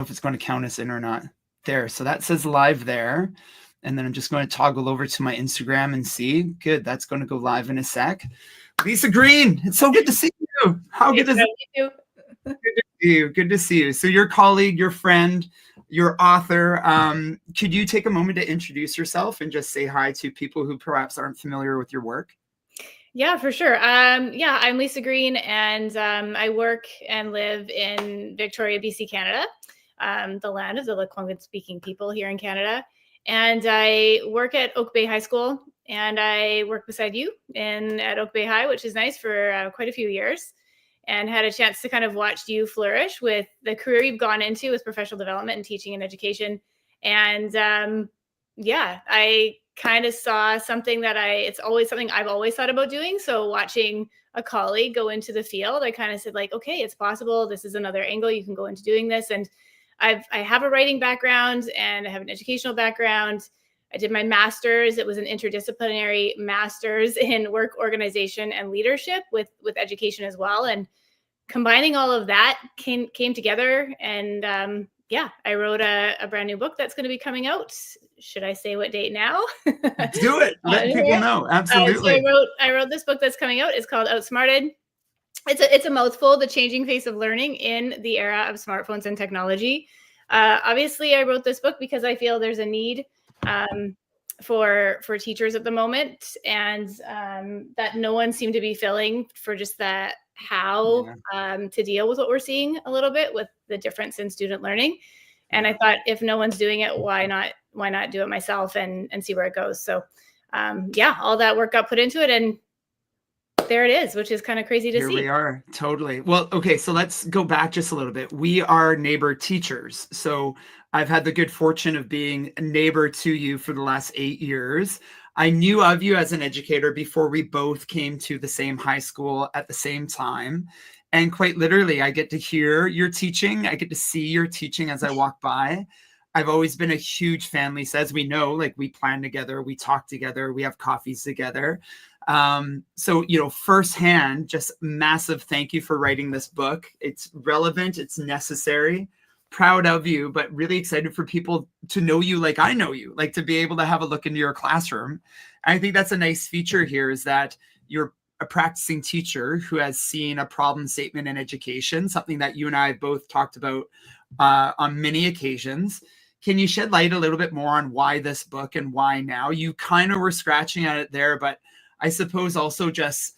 if it's going to count us in or not. There. So that says live there. And then I'm just going to toggle over to my Instagram and see. Good. That's going to go live in a sec. Lisa Green, it's so good to see you. How good is it? Good to see you. Good to see you. So your colleague, your friend, your author, could you take a moment to introduce yourself and just say hi to people who perhaps aren't familiar with your work? Yeah, for sure. I'm Lisa Green, and I work and live in Victoria, BC, Canada, the land of the Lekwungen-speaking people here in Canada. And I work at Oak Bay High School, and I work beside you at Oak Bay High, which is nice, for quite a few years, and had a chance to kind of watch you flourish with the career you've gone into with professional development and teaching and education. And I kind of saw something that it's always something I've always thought about doing. So watching a colleague go into the field, I kind of said, like, okay, it's possible. This is another angle you can go into doing this. And I have a writing background, and I have an educational background. I did my master's. It was an interdisciplinary master's in work organization and leadership with education as well. And combining all of that came together. And I wrote a brand new book that's going to be coming out. Should I say what date now? Do it. Let people know. Absolutely. So I wrote this book that's coming out. It's called Outsmarted. It's a mouthful, the changing face of learning in the era of smartphones and technology. Obviously, I wrote this book because I feel there's a need for teachers at the moment, and that no one seemed to be filling, for just that how to deal with what we're seeing a little bit with the difference in student learning. And I thought, if no one's doing it, why not do it myself and see where it goes? So all that work got put into it, and there it is, which is kind of crazy to see. Here we are. Totally. Well, okay, so let's go back just a little bit. We are neighbor teachers. So I've had the good fortune of being a neighbor to you for the last 8 years. I knew of you as an educator before we both came to the same high school at the same time. And quite literally, I get to hear your teaching. I get to see your teaching as I walk by. I've always been a huge fan, Lisa, as we know, like, we plan together, we talk together, we have coffees together. So, firsthand, just massive thank you for writing this book. It's relevant, it's necessary, proud of you, but really excited for people to know you like I know you, like to be able to have a look into your classroom. I think that's a nice feature here, is that you're a practicing teacher who has seen a problem statement in education, something that you and I both talked about on many occasions. Can you shed light a little bit more on why this book and why now? You kind of were scratching at it there, but I suppose also just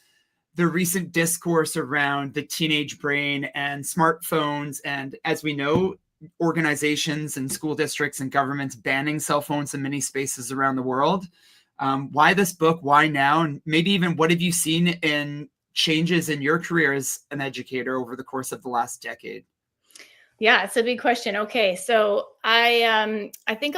the recent discourse around the teenage brain and smartphones. And as we know, organizations and school districts and governments banning cell phones in many spaces around the world. Why this book? Why now? And maybe even what have you seen in changes in your career as an educator over the course of the last decade? Yeah, it's a big question. Okay, so I think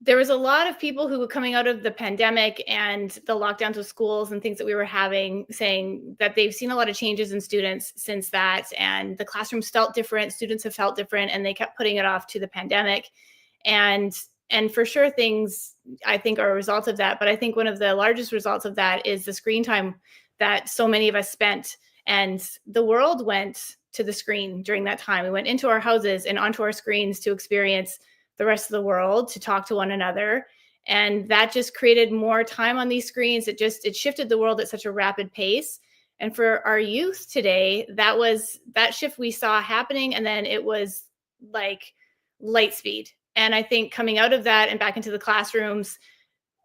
there was a lot of people who were coming out of the pandemic and the lockdowns with schools and things that we were having, saying that they've seen a lot of changes in students since that, and the classrooms felt different, students have felt different, and they kept putting it off to the pandemic. And for sure, things, I think, are a result of that. But I think one of the largest results of that is the screen time that so many of us spent. And the world went to the screen during that time. We went into our houses and onto our screens to experience the rest of the world, to talk to one another. And that just created more time on these screens. It shifted the world at such a rapid pace. And for our youth today, that shift we saw happening. And then it was like light speed. And I think coming out of that and back into the classrooms,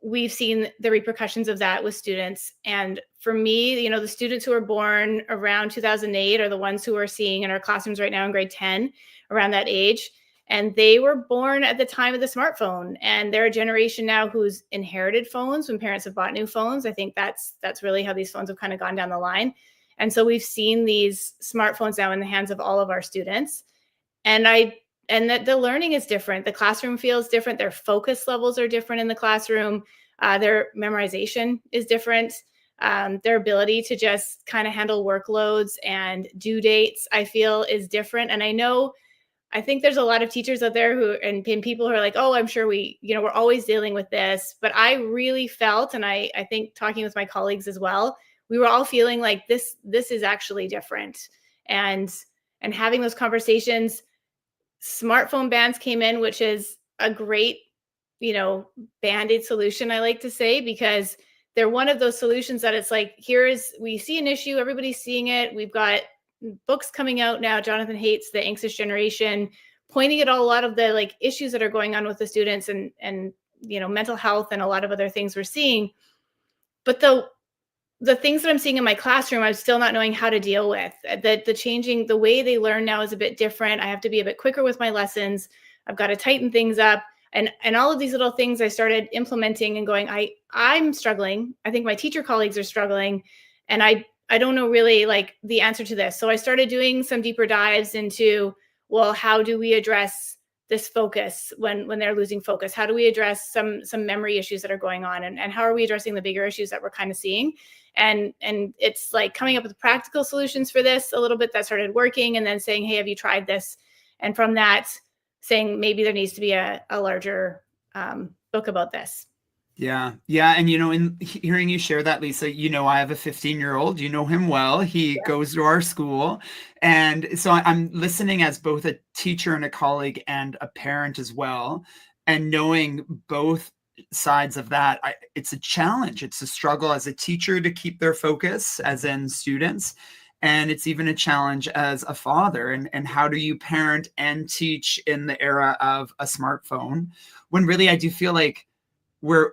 we've seen the repercussions of that with students. And for me, the students who were born around 2008 are the ones who are seeing in our classrooms right now in grade 10, around that age. And they were born at the time of the smartphone. And they're a generation now who's inherited phones when parents have bought new phones. I think that's really how these phones have kind of gone down the line. And so we've seen these smartphones now in the hands of all of our students. And that the learning is different. The classroom feels different. Their focus levels are different in the classroom. Their memorization is different. Their ability to just kind of handle workloads and due dates, I feel, is different. And I think there's a lot of teachers out there and people who are like, oh, I'm sure we're always dealing with this. But I really felt, and I think talking with my colleagues as well, we were all feeling like this is actually different. And having those conversations, smartphone bans came in, which is a great, band-aid solution, I like to say, because they're one of those solutions that it's like, we see an issue, everybody's seeing it. We've got books coming out now. Jonathan Haidt's The Anxious Generation, pointing at a lot of the like issues that are going on with the students and mental health and a lot of other things we're seeing. But the things that I'm seeing in my classroom, I'm still not knowing how to deal with. The way they learn now is a bit different. I have to be a bit quicker with my lessons. I've got to tighten things up. And all of these little things I started implementing and going, I'm struggling. I think my teacher colleagues are struggling. And I don't know really like the answer to this. So I started doing some deeper dives into, well, how do we address this focus when they're losing focus? How do we address some memory issues that are going on? And how are we addressing the bigger issues that we're kind of seeing? And it's like coming up with practical solutions for this a little bit that started working, and then saying, hey, have you tried this? And from that, saying maybe there needs to be a larger book about this. Yeah. Yeah. And, in hearing you share that, Lisa, I have a 15-year-old, you know him well. He goes to our school. And so I'm listening as both a teacher and a colleague and a parent as well. And knowing both sides of that, it's a challenge. It's a struggle as a teacher to keep their focus, as in students. And it's even a challenge as a father. And how do you parent and teach in the era of a smartphone, when really I do feel like we're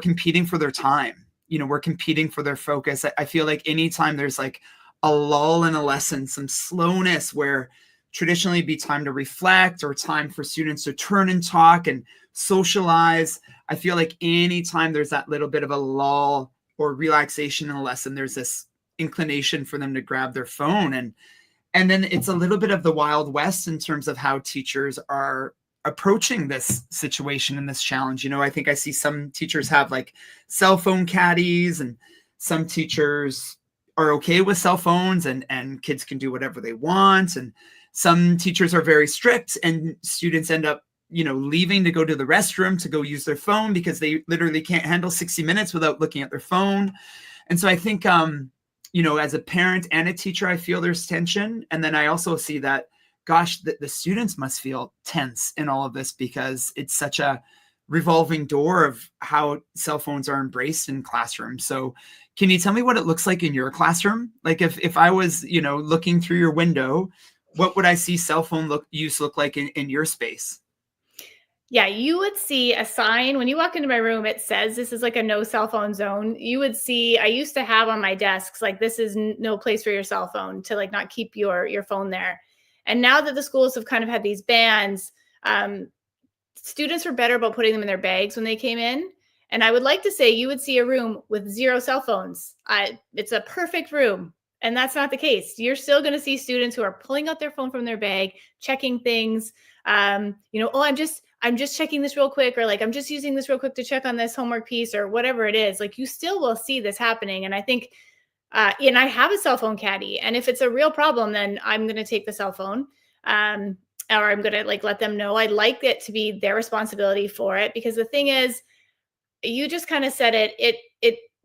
competing for their time. We're competing for their focus. I feel like anytime there's like a lull in a lesson, some slowness where traditionally it'd be time to reflect or time for students to turn and talk and socialize, I feel like anytime there's that little bit of a lull or relaxation in a lesson, there's this inclination for them to grab their phone. And then it's a little bit of the Wild West in terms of how teachers are approaching this situation and this challenge. I think I see some teachers have like cell phone caddies, and some teachers are okay with cell phones and kids can do whatever they want. And some teachers are very strict, and students end up, leaving to go to the restroom to go use their phone because they literally can't handle 60 minutes without looking at their phone. And so I think, as a parent and a teacher, I feel there's tension. And then I also see that, gosh, the students must feel tense in all of this because it's such a revolving door of how cell phones are embraced in classrooms. So can you tell me what it looks like in your classroom? Like if I was, looking through your window, what would I see cell phone use look like in your space? Yeah, you would see a sign when you walk into my room. It says this is like a no cell phone zone. You would see, I used to have on my desks, like, this is no place for your cell phone, to like not keep your phone there. And now that the schools have kind of had these bans, students were better about putting them in their bags when they came in. And I would like to say you would see a room with 0 cell phones. It's a perfect room. And that's not the case. You're still going to see students who are pulling out their phone from their bag, checking things. Oh, I'm just checking this real quick, or like, I'm just using this real quick to check on this homework piece, or whatever it is. Like, you still will see this happening. And I think, and I have a cell phone caddy, and if it's a real problem, then I'm going to take the cell phone, or I'm going to like let them know. I'd like it to be their responsibility for it, because the thing is, you just kind of said it,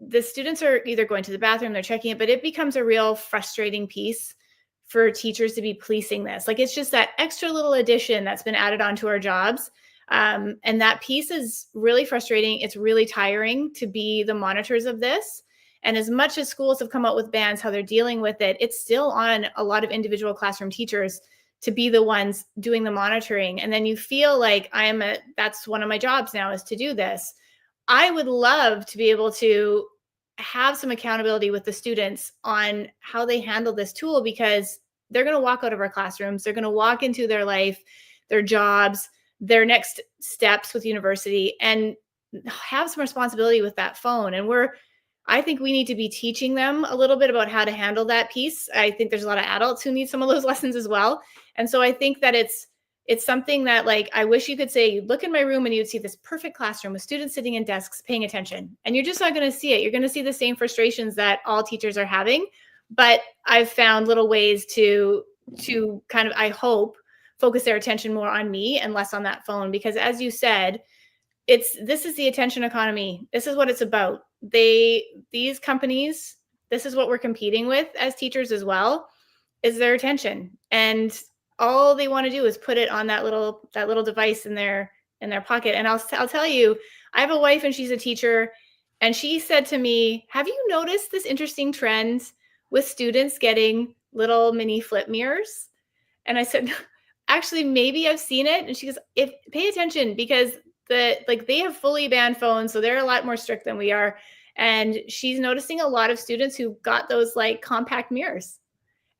the students are either going to the bathroom, they're checking it, but it becomes a real frustrating piece for teachers to be policing this. Like, it's just that extra little addition that's been added onto our jobs. And that piece is really frustrating. It's really tiring to be the monitors of this. And as much as schools have come out with bans, how they're dealing with it, it's still on a lot of individual classroom teachers to be the ones doing the monitoring. And then you feel like that's one of my jobs now, is to do this. I would love to be able to have some accountability with the students on how they handle this tool, because they're going to walk out of our classrooms. They're going to walk into their life, their jobs, their next steps with university, and have some responsibility with that phone. And I think we need to be teaching them a little bit about how to handle that piece. I think there's a lot of adults who need some of those lessons as well. And so I think that it's something that, like, I wish you could say, you'd look in my room and you'd see this perfect classroom with students sitting in desks paying attention. And you're just not going to see it. You're going to see the same frustrations that all teachers are having. But I've found little ways to kind of, I hope, focus their attention more on me and less on that phone. Because as you said, this is the attention economy. This is what it's about. These companies, this is what we're competing with as teachers as well, is their attention. And all they want to do is put it on that little device in their pocket. And I'll tell you, I have a wife and she's a teacher, and she said to me, "Have you noticed this interesting trend with students getting little mini flip mirrors?" And I said, "Actually, maybe I've seen it." And she goes, "If pay attention, because they have fully banned phones, so they're a lot more strict than we are." And she's noticing a lot of students who got those like compact mirrors,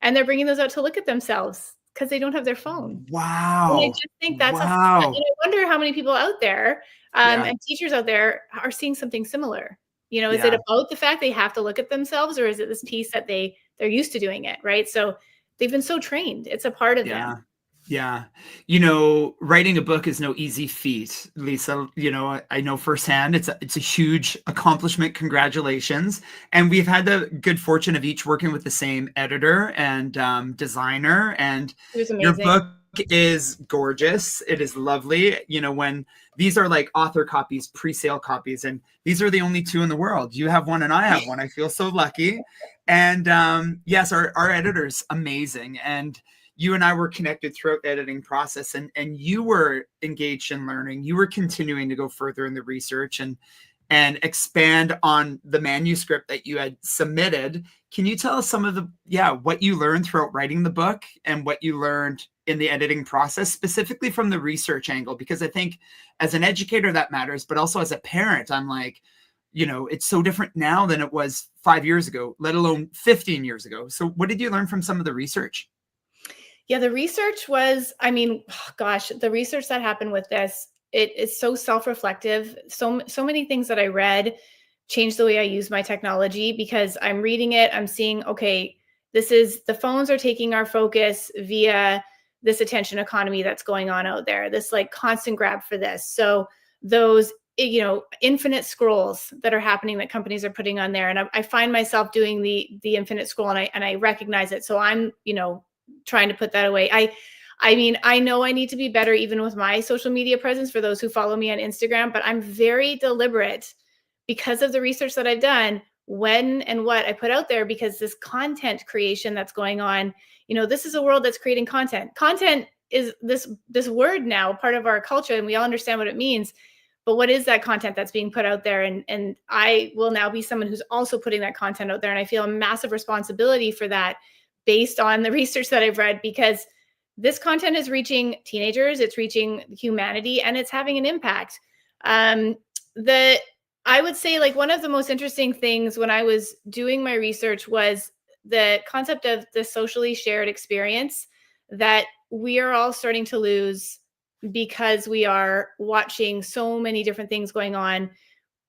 and they're bringing those out to look at themselves because they don't have their phone. And I Wow. just think that's Wow. and I wonder how many people out there, Yeah. and teachers out there are seeing something similar. Is it Yeah. about the fact they have to look at themselves, or is it this piece that they're used to doing it, right? So they've been so trained. It's a part of Yeah. them. Yeah. Writing a book is no easy feat, Lisa. I know firsthand it's a huge accomplishment. Congratulations. And we've had the good fortune of each working with the same editor and designer. And It was your amazing. book is gorgeous. It is lovely. When these are like author copies, pre-sale copies, and these are the only two in the world. You have one and I have one. I feel so lucky. And yes, our editor's amazing. And you and I were connected throughout the editing process, and you were engaged in learning. You were continuing to go further in the research and expand on the manuscript that you had submitted. Can you tell us some of what you learned throughout writing the book and what you learned in the editing process, specifically from the research angle? Because I think as an educator that matters, but also as a parent, I'm like, it's so different now than it was 5 years ago, let alone 15 years ago. So what did you learn from some of the research? Yeah, the research was, I mean, gosh, the research that happened with this, it is so self-reflective. So many things that I read changed the way I use my technology, because I'm reading it, I'm seeing, okay, the phones are taking our focus via this attention economy that's going on out there, this like constant grab for this. So those, infinite scrolls that are happening that companies are putting on there. And I find myself doing the infinite scroll, and I recognize it. So I'm, trying to put that away. I mean, I know I need to be better even with my social media presence for those who follow me on Instagram, but I'm very deliberate because of the research that I've done when and what I put out there, because this content creation that's going on, this is a world that's creating content. Content is this word now, part of our culture, and we all understand what it means. But what is that content that's being put out there? And I will now be someone who's also putting that content out there. And I feel a massive responsibility for that based on the research that I've read, because this content is reaching teenagers, it's reaching humanity, and it's having an impact. The I would say, like, one of the most interesting things when I was doing my research was the concept of the socially shared experience that we are all starting to lose because we are watching so many different things going on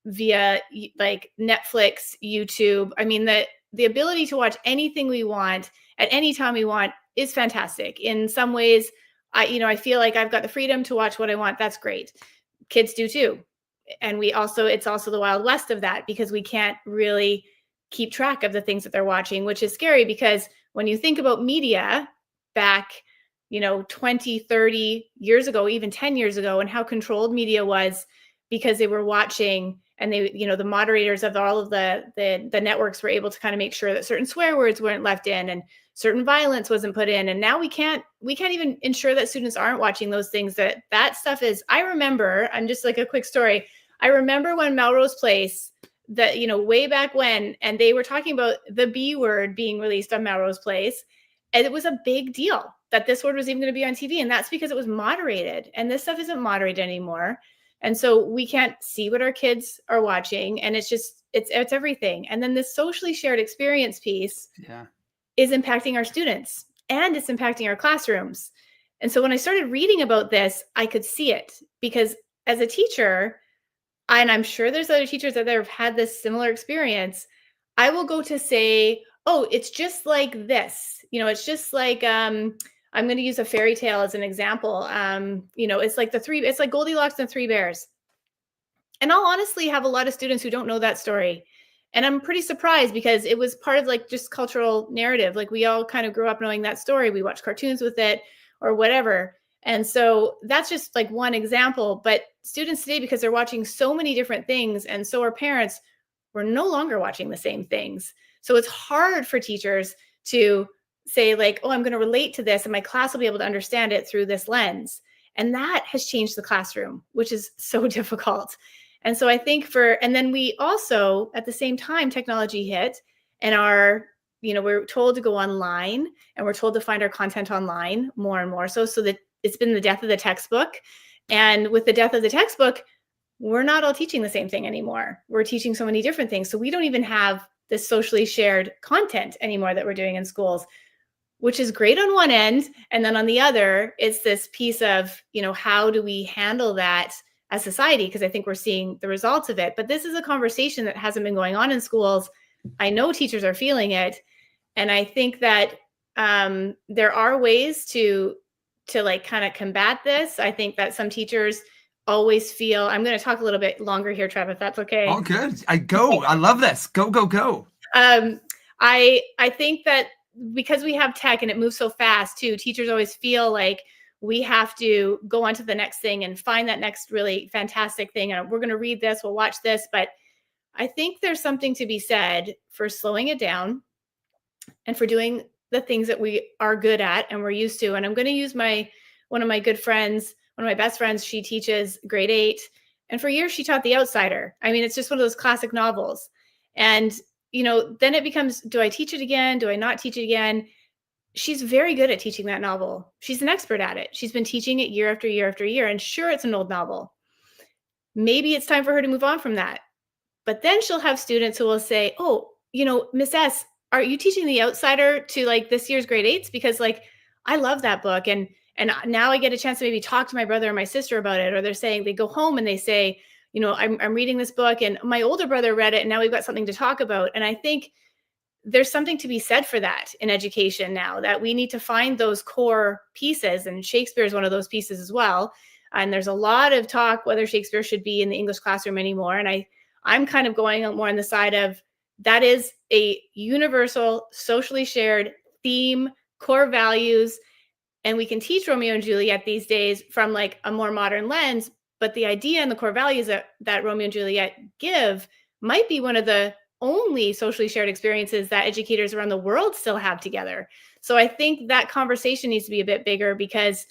via like Netflix, YouTube. I mean, the ability to watch anything we want at any time we want is fantastic. In some ways, I feel like I've got the freedom to watch what I want. That's great. Kids do too. And it's also the Wild West of that, because we can't really keep track of the things that they're watching, which is scary, because when you think about media back, 20, 30 years ago, even 10 years ago, and how controlled media was, because they were watching, and they, the moderators of all of the networks were able to kind of make sure that certain swear words weren't left in and certain violence wasn't put in. And now we can't even ensure that students aren't watching those things. That stuff is, I remember, I'm just like a quick story. I remember when Melrose Place, that, way back when, and they were talking about the B word being released on Melrose Place. And it was a big deal that this word was even going to be on TV. And that's because it was moderated. And this stuff isn't moderated anymore. And so we can't see what our kids are watching. And it's everything. And then this socially shared experience piece is impacting our students, and it's impacting our classrooms. And so when I started reading about this, I could see it, because as a teacher, and I'm sure there's other teachers out there who've had this similar experience, I will go to say, oh, it's just like this. It's just like, I'm going to use a fairy tale as an example. It's like Goldilocks and the Three Bears. And I'll honestly have a lot of students who don't know that story. And I'm pretty surprised, because it was part of like just cultural narrative. Like, we all kind of grew up knowing that story. We watched cartoons with it or whatever. And so that's just like one example. But students today, because they're watching so many different things, and so are parents, we're no longer watching the same things. So it's hard for teachers to say like, oh, I'm going to relate to this and my class will be able to understand it through this lens. And that has changed the classroom, which is so difficult. And so I think and then we also, at the same time, technology hit and we're told to go online and we're told to find our content online more and more. So that it's been the death of the textbook. And with the death of the textbook, we're not all teaching the same thing anymore. We're teaching so many different things. So we don't even have this socially shared content anymore that we're doing in schools, which is great on one end. And then on the other, it's this piece of, how do we handle that as society? Because I think we're seeing the results of it. But this is a conversation that hasn't been going on in schools. I know teachers are feeling it. And I think that there are ways to like kind of combat this. I think that some teachers always feel, I'm going to talk a little bit longer here, Trev, if that's okay. All good. I love this. Go, go, go. I think that because we have tech and it moves so fast too, teachers always feel like we have to go on to the next thing and find that next really fantastic thing. And we're going to read this, we'll watch this. But I think there's something to be said for slowing it down and for doing the things that we are good at and we're used to. And I'm going to use one of my good friends, one of my best friends, she teaches grade 8. And for years, she taught The Outsider. I mean, it's just one of those classic novels. And, then it becomes, do I teach it again? Do I not teach it again? She's very good at teaching that novel. She's an expert at it. She's been teaching it year after year after year. And sure, it's an old novel. Maybe it's time for her to move on from that. But then she'll have students who will say, oh, Miss S, are you teaching The Outsider to like this year's grade 8s? Because like, I love that book. And now I get a chance to maybe talk to my brother or my sister about it. Or they're saying, they go home and they say, I'm reading this book and my older brother read it and now we've got something to talk about. And I think there's something to be said for that in education now, that we need to find those core pieces. And Shakespeare is one of those pieces as well. And there's a lot of talk whether Shakespeare should be in the English classroom anymore. And I'm kind of going more on the side of that is a universal, socially shared theme, core values. And we can teach Romeo and Juliet these days from like a more modern lens. But the idea and the core values that Romeo and Juliet give might be one of the only socially shared experiences that educators around the world still have together. So I think that conversation needs to be a bit bigger because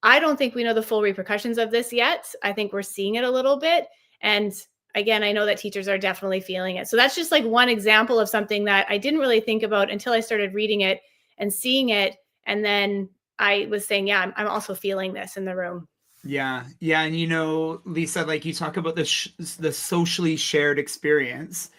I don't think we know the full repercussions of this yet. I think we're seeing it a little bit. And again, I know that teachers are definitely feeling it. So that's just like one example of something that I didn't really think about until I started reading it and seeing it. And then I was saying, yeah, I'm also feeling this in the room. Yeah. Yeah. And Lisa, like you talk about the socially shared experience,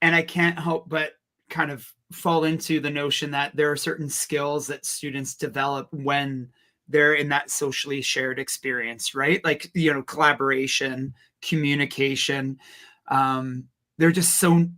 and I can't help but kind of fall into the notion that there are certain skills that students develop when they're in that socially shared experience, right? Like, collaboration, communication. They're just so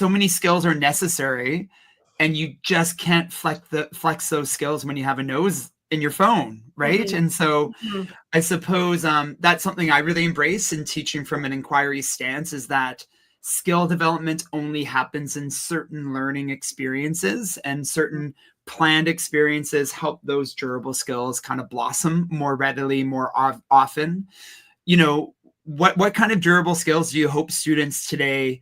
many skills are necessary, and you just can't flex those skills when you have a nose in your phone, right? Mm-hmm. And so Mm-hmm. I suppose that's something I really embrace in teaching from an inquiry stance, is that skill development only happens in certain learning experiences, and certain planned experiences help those durable skills kind of blossom more readily, more often. What kind of durable skills do you hope students today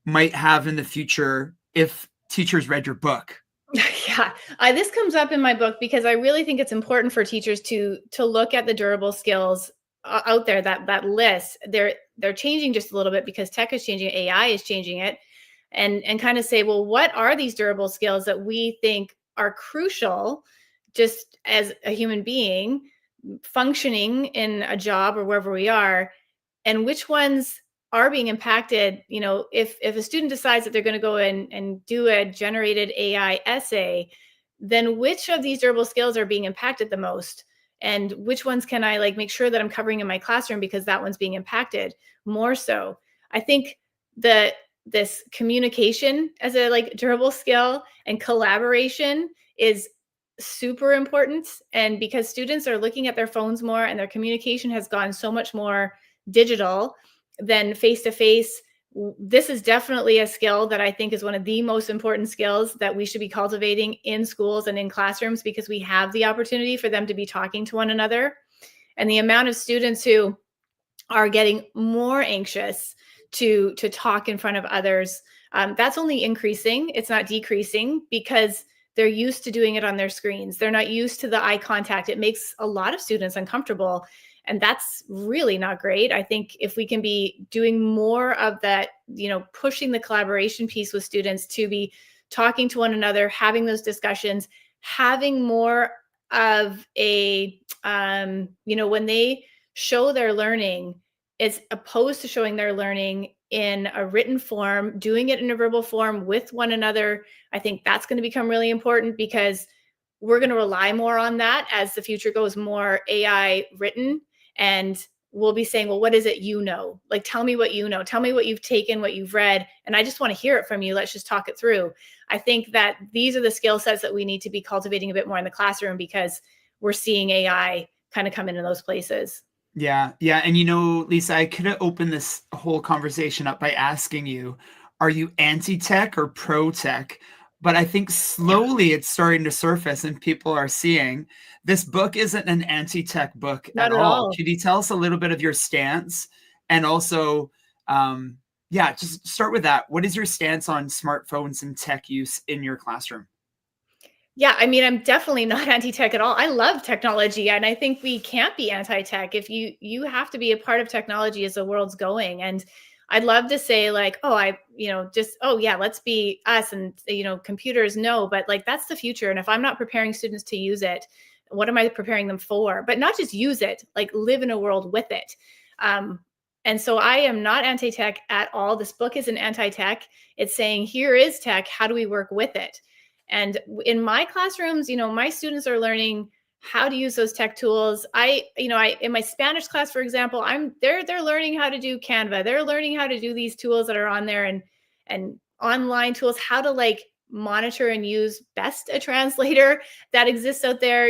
might have in the future if teachers read your book? Yeah, this comes up in my book because I really think it's important for teachers to look at the durable skills out there, that list. They're changing just a little bit because tech is changing, AI is changing it, and kind of say, well, what are these durable skills that we think are crucial just as a human being functioning in a job or wherever we are, and which ones are being impacted. If a student decides that they're going to go in and do a generated AI essay, then which of these durable skills are being impacted the most? And which ones can I like make sure that I'm covering in my classroom because that one's being impacted more so? I think this communication as a like durable skill and collaboration is super important. And because students are looking at their phones more and their communication has gone so much more digital than face to face, this is definitely a skill that I think is one of the most important skills that we should be cultivating in schools and in classrooms, because we have the opportunity for them to be talking to one another. And the amount of students who are getting more anxious to talk in front of others, that's only increasing. It's not decreasing, because they're used to doing it on their screens. They're not used to the eye contact. It makes a lot of students uncomfortable. And that's really not great. I think if we can be doing more of that, pushing the collaboration piece with students to be talking to one another, having those discussions, having more of a, when they show their learning, as opposed to showing their learning in a written form, doing it in a verbal form with one another. I think that's going to become really important, because we're going to rely more on that as the future goes more AI written. And we'll be saying, well, what is it Like, tell me what you know. Tell me what you've taken, what you've read. And I just want to hear it from you. Let's just talk it through. I think that these are the skill sets that we need to be cultivating a bit more in the classroom, because we're seeing AI kind of come into those places. Yeah. Yeah. And Lisa, I could have opened this whole conversation up by asking you, are you anti-tech or pro-tech? But I think slowly it's starting to surface and people are seeing this book isn't an anti-tech book Not at at all. all. Could you tell us a little bit of your stance? And also, just start with that. What is your stance on smartphones and tech use in your classroom? Yeah, I mean, I'm definitely not anti-tech at all. I love technology, and I think we can't be anti-tech. If you have to be a part of technology as the world's going. And I'd love to say like, oh, oh yeah, let's be us, and computers, no, but like that's the future. And if I'm not preparing students to use it, what am I preparing them for? But not just use it, like live in a world with it. And so I am not anti-tech at all. This book isn't anti-tech. It's saying, here is tech. How do we work with it? And in my classrooms, my students are learning how to use those tech tools. I in my Spanish class, for example, they're learning how to do Canva. They're learning how to do these tools that are on there, and online tools, how to like monitor and use best a translator that exists out there,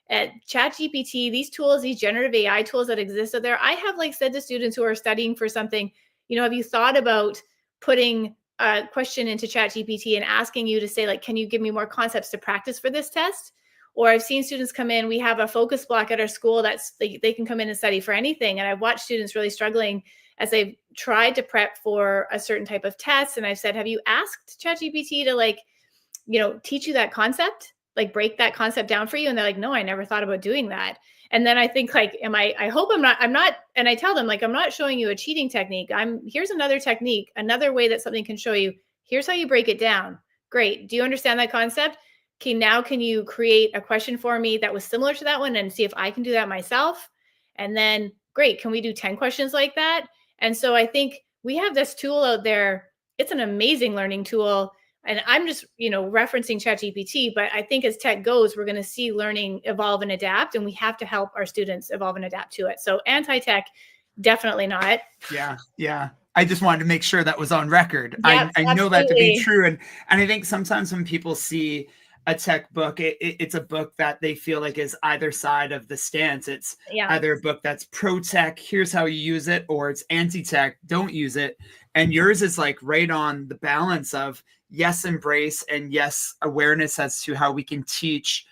at ChatGPT, these tools, these generative AI tools that exist out there. I have like said to students who are studying for something, have you thought about putting a question into ChatGPT and asking you to say, like, can you give me more concepts to practice for this test? Or I've seen students come in, we have a focus block at our school that's they can come in and study for anything. And I've watched students really struggling as they've tried to prep for a certain type of test. And I've said, have you asked ChatGPT to like, teach you that concept, like break that concept down for you? And they're like, no, I never thought about doing that. And then I think like, I hope I'm not, and I tell them like, I'm not showing you a cheating technique. Here's another technique, another way that something can show you, here's how you break it down. Great. Do you understand that concept? Okay, now can you create a question for me that was similar to that one and see if I can do that myself? And then great, can we do 10 questions like that? And so I think we have this tool out there. It's an amazing learning tool. And I'm just, referencing ChatGPT, but I think as tech goes, we're going to see learning evolve and adapt, and we have to help our students evolve and adapt to it. So anti-tech, definitely not. Yeah. Yeah. I just wanted to make sure that was on record. Yep, I know that to be true. And I think sometimes when people see a tech book, it's a book that they feel like is either side of the stance. It's either a book that's pro-tech, here's how you use it, or it's anti-tech, don't use it. And yours is like right on the balance of yes, embrace, and yes, awareness as to how we can teach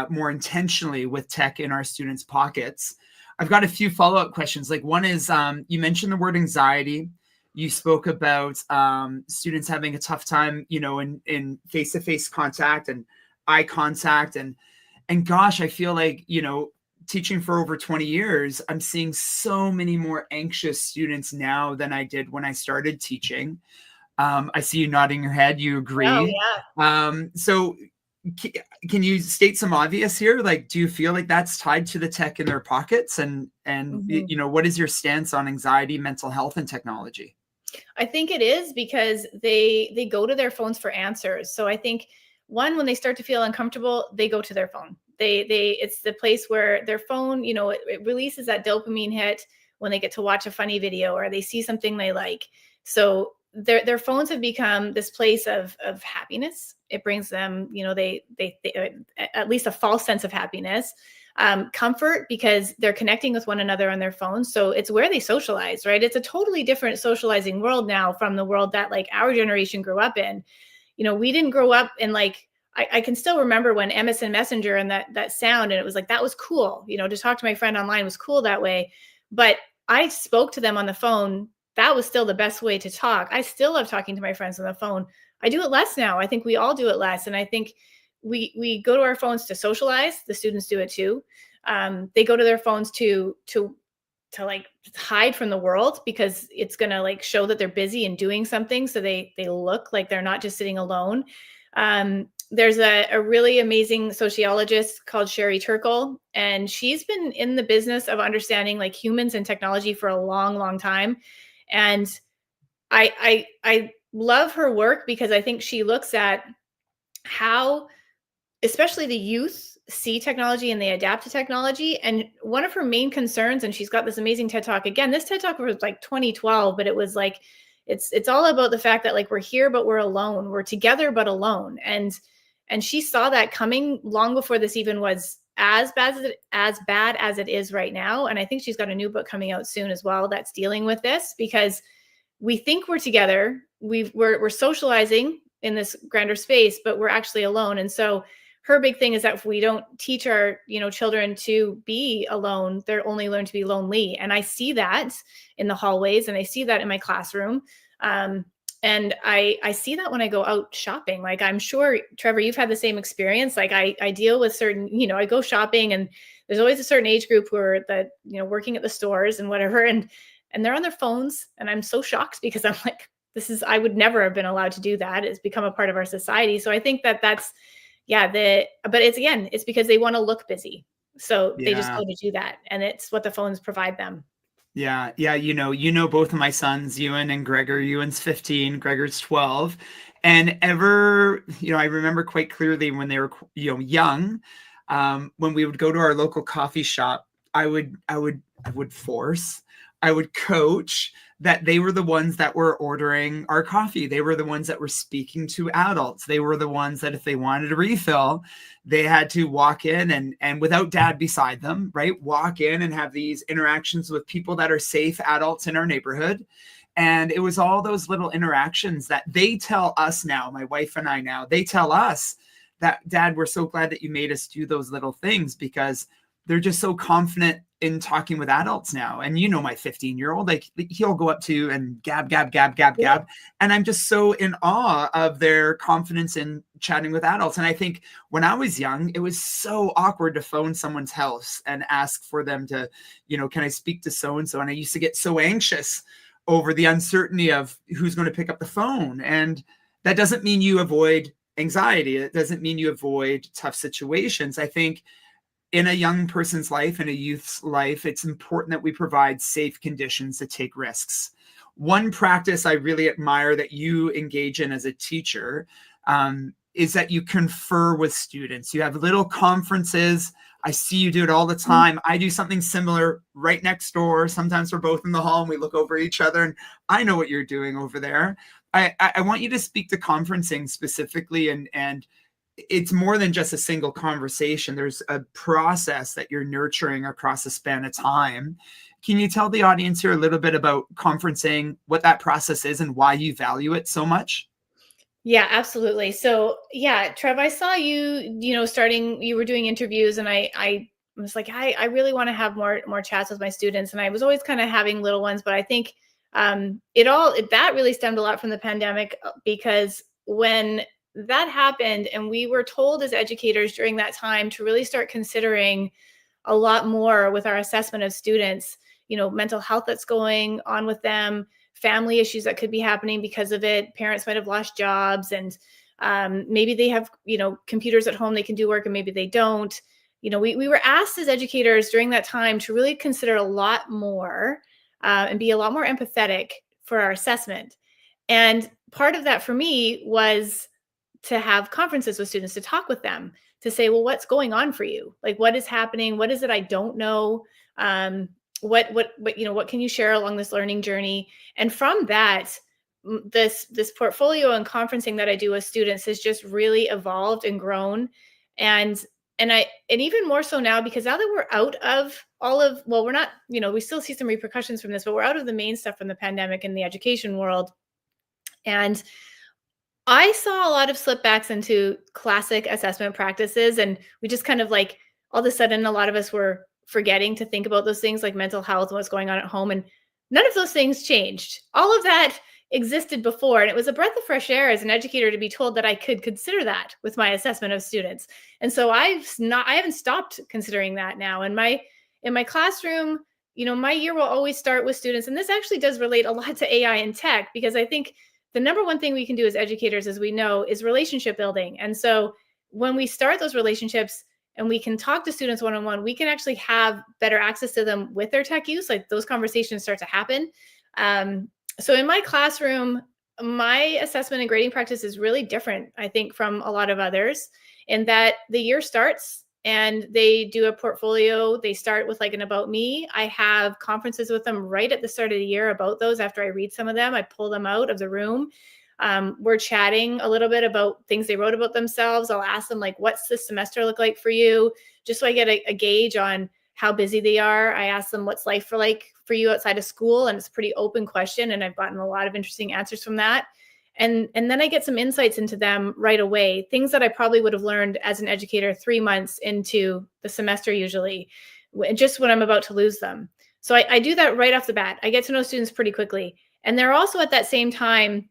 more intentionally with tech in our students' pockets. I've got a few follow-up questions. Like one is, you mentioned the word anxiety. You spoke about students having a tough time, in face-to-face contact and eye contact. And gosh, I feel like, teaching for over 20 years, I'm seeing so many more anxious students now than I did when I started teaching. I see you nodding your head. You agree? Oh, yeah. So can you state some obvious here? Like, do you feel like that's tied to the tech in their pockets? And what is your stance on anxiety, mental health, and technology? I think it is because they go to their phones for answers. So I think one, when they start to feel uncomfortable, they go to their phone. It's the place where their phone, it releases that dopamine hit when they get to watch a funny video or they see something they like. So their phones have become this place of happiness. It brings them, they at least a false sense of happiness, comfort, because they're connecting with one another on their phones. So it's where they socialize, right? It's a totally different socializing world now from the world that like our generation grew up in. We didn't grow up in like, I can still remember when MSN Messenger and that sound, and it was like, that was cool. To talk to my friend online was cool that way. But I spoke to them on the phone. That was still the best way to talk. I still love talking to my friends on the phone. I do it less now. I think we all do it less. And I think we go to our phones to socialize. The students do it too. They go to their phones to like hide from the world because it's going to like show that they're busy and doing something, so they look like they're not just sitting alone. There's a really amazing sociologist called Sherry Turkle, and she's been in the business of understanding like humans and technology for a long time. And I love her work because I think she looks at how especially the youth see technology and they adapt to technology. And one of her main concerns, and she's got this amazing TED Talk. Again, this TED Talk was like 2012, but it was like it's all about the fact that like we're here but we're alone. We're together but alone. And she saw that coming long before this even was as bad as it is right now. And I think she's got a new book coming out soon as well that's dealing with this, because we think we're together, we're socializing in this grander space, but we're actually alone. And so her big thing is that if we don't teach our children to be alone, they're only learn to be lonely. And I see that in the hallways, and I see that in my classroom. And I see that when I go out shopping. Like, I'm sure, Trevor, you've had the same experience. Like I deal with certain, I go shopping, and there's always a certain age group who are working at the stores and whatever. And they're on their phones. And I'm so shocked because I'm like, I would never have been allowed to do that. It's become a part of our society. So I think that's, but it's because they want to look busy. So they just go to do that. And it's what the phones provide them. Yeah. Yeah. Both of my sons, Ewan and Gregor. Ewan's 15, Gregor's 12. And I remember quite clearly when they were, young, when we would go to our local coffee shop, I would coach that they were the ones that were ordering our coffee. They were the ones that were speaking to adults. They were the ones that if they wanted a refill, they had to walk in and without dad beside them, right? Walk in and have these interactions with people that are safe adults in our neighborhood. And it was all those little interactions that they tell us now, my wife and I now, they tell us that, Dad, we're so glad that you made us do those little things, because they're just so confident in talking with adults now. And my 15-year-old, like, he'll go up to and gab. And I'm just so in awe of their confidence in chatting with adults. And I think when I was young, it was so awkward to phone someone's house and ask for them to, can I speak to so-and-so? And I used to get so anxious over the uncertainty of who's going to pick up the phone. And that doesn't mean you avoid anxiety. It doesn't mean you avoid tough situations. I think in a young person's life, in a youth's life, it's important that we provide safe conditions to take risks. One practice I really admire that you engage in as a teacher is that you confer with students. You have little conferences. I see you do it all the time. I do something similar right next door. Sometimes we're both in the hall and we look over each other, and I know what you're doing over there. I want you to speak to conferencing specifically, and it's more than just a single conversation. There's a process that you're nurturing across a span of time. Can you tell the audience here a little bit about conferencing, what that process is and why you value it so much? Yeah, absolutely. So Trev, I saw you, you were doing interviews, and I was like, I really want to have more chats with my students. And I was always kind of having little ones, but I think that really stemmed a lot from the pandemic, because when that happened and we were told as educators during that time to really start considering a lot more with our assessment of students, mental health that's going on with them, family issues that could be happening because of it. Parents might have lost jobs, and maybe they have, computers at home, they can do work, and maybe they don't. We were asked as educators during that time to really consider a lot more and be a lot more empathetic for our assessment. And part of that for me was to have conferences with students, to talk with them, to say, well, what's going on for you? Like, what is happening? What is it I don't know? What can you share along this learning journey? And from that, this portfolio and conferencing that I do with students has just really evolved and grown. And even more so now, because now that we're out of we're not, we still see some repercussions from this, but we're out of the main stuff from the pandemic in the education world. And I saw a lot of slipbacks into classic assessment practices, and we just kind of like, all of a sudden, a lot of us were forgetting to think about those things like mental health and what's going on at home. And none of those things changed. All of that existed before. And it was a breath of fresh air as an educator to be told that I could consider that with my assessment of students. And so I haven't stopped considering that now. In my classroom, my year will always start with students. And this actually does relate a lot to AI and tech, because I think the number one thing we can do as educators, as we know, is relationship building. And so when we start those relationships and we can talk to students one-on-one, we can actually have better access to them with their tech use. Like, those conversations start to happen. So in my classroom, my assessment and grading practice is really different, I think, from a lot of others, in that the year starts and they do a portfolio. They start with like an about me. I have conferences with them right at the start of the year about those. After I read some of them, I pull them out of the room. We're chatting a little bit about things they wrote about themselves. I'll ask them, like, what's this semester look like for you? Just so I get a gauge on how busy they are. I ask them, what's life like for you outside of school? And it's a pretty open question. And I've gotten a lot of interesting answers from that. And then I get some insights into them right away, things that I probably would have learned as an educator 3 months into the semester, usually, just when I'm about to lose them. So I do that right off the bat. I get to know students pretty quickly. And they're also at that same time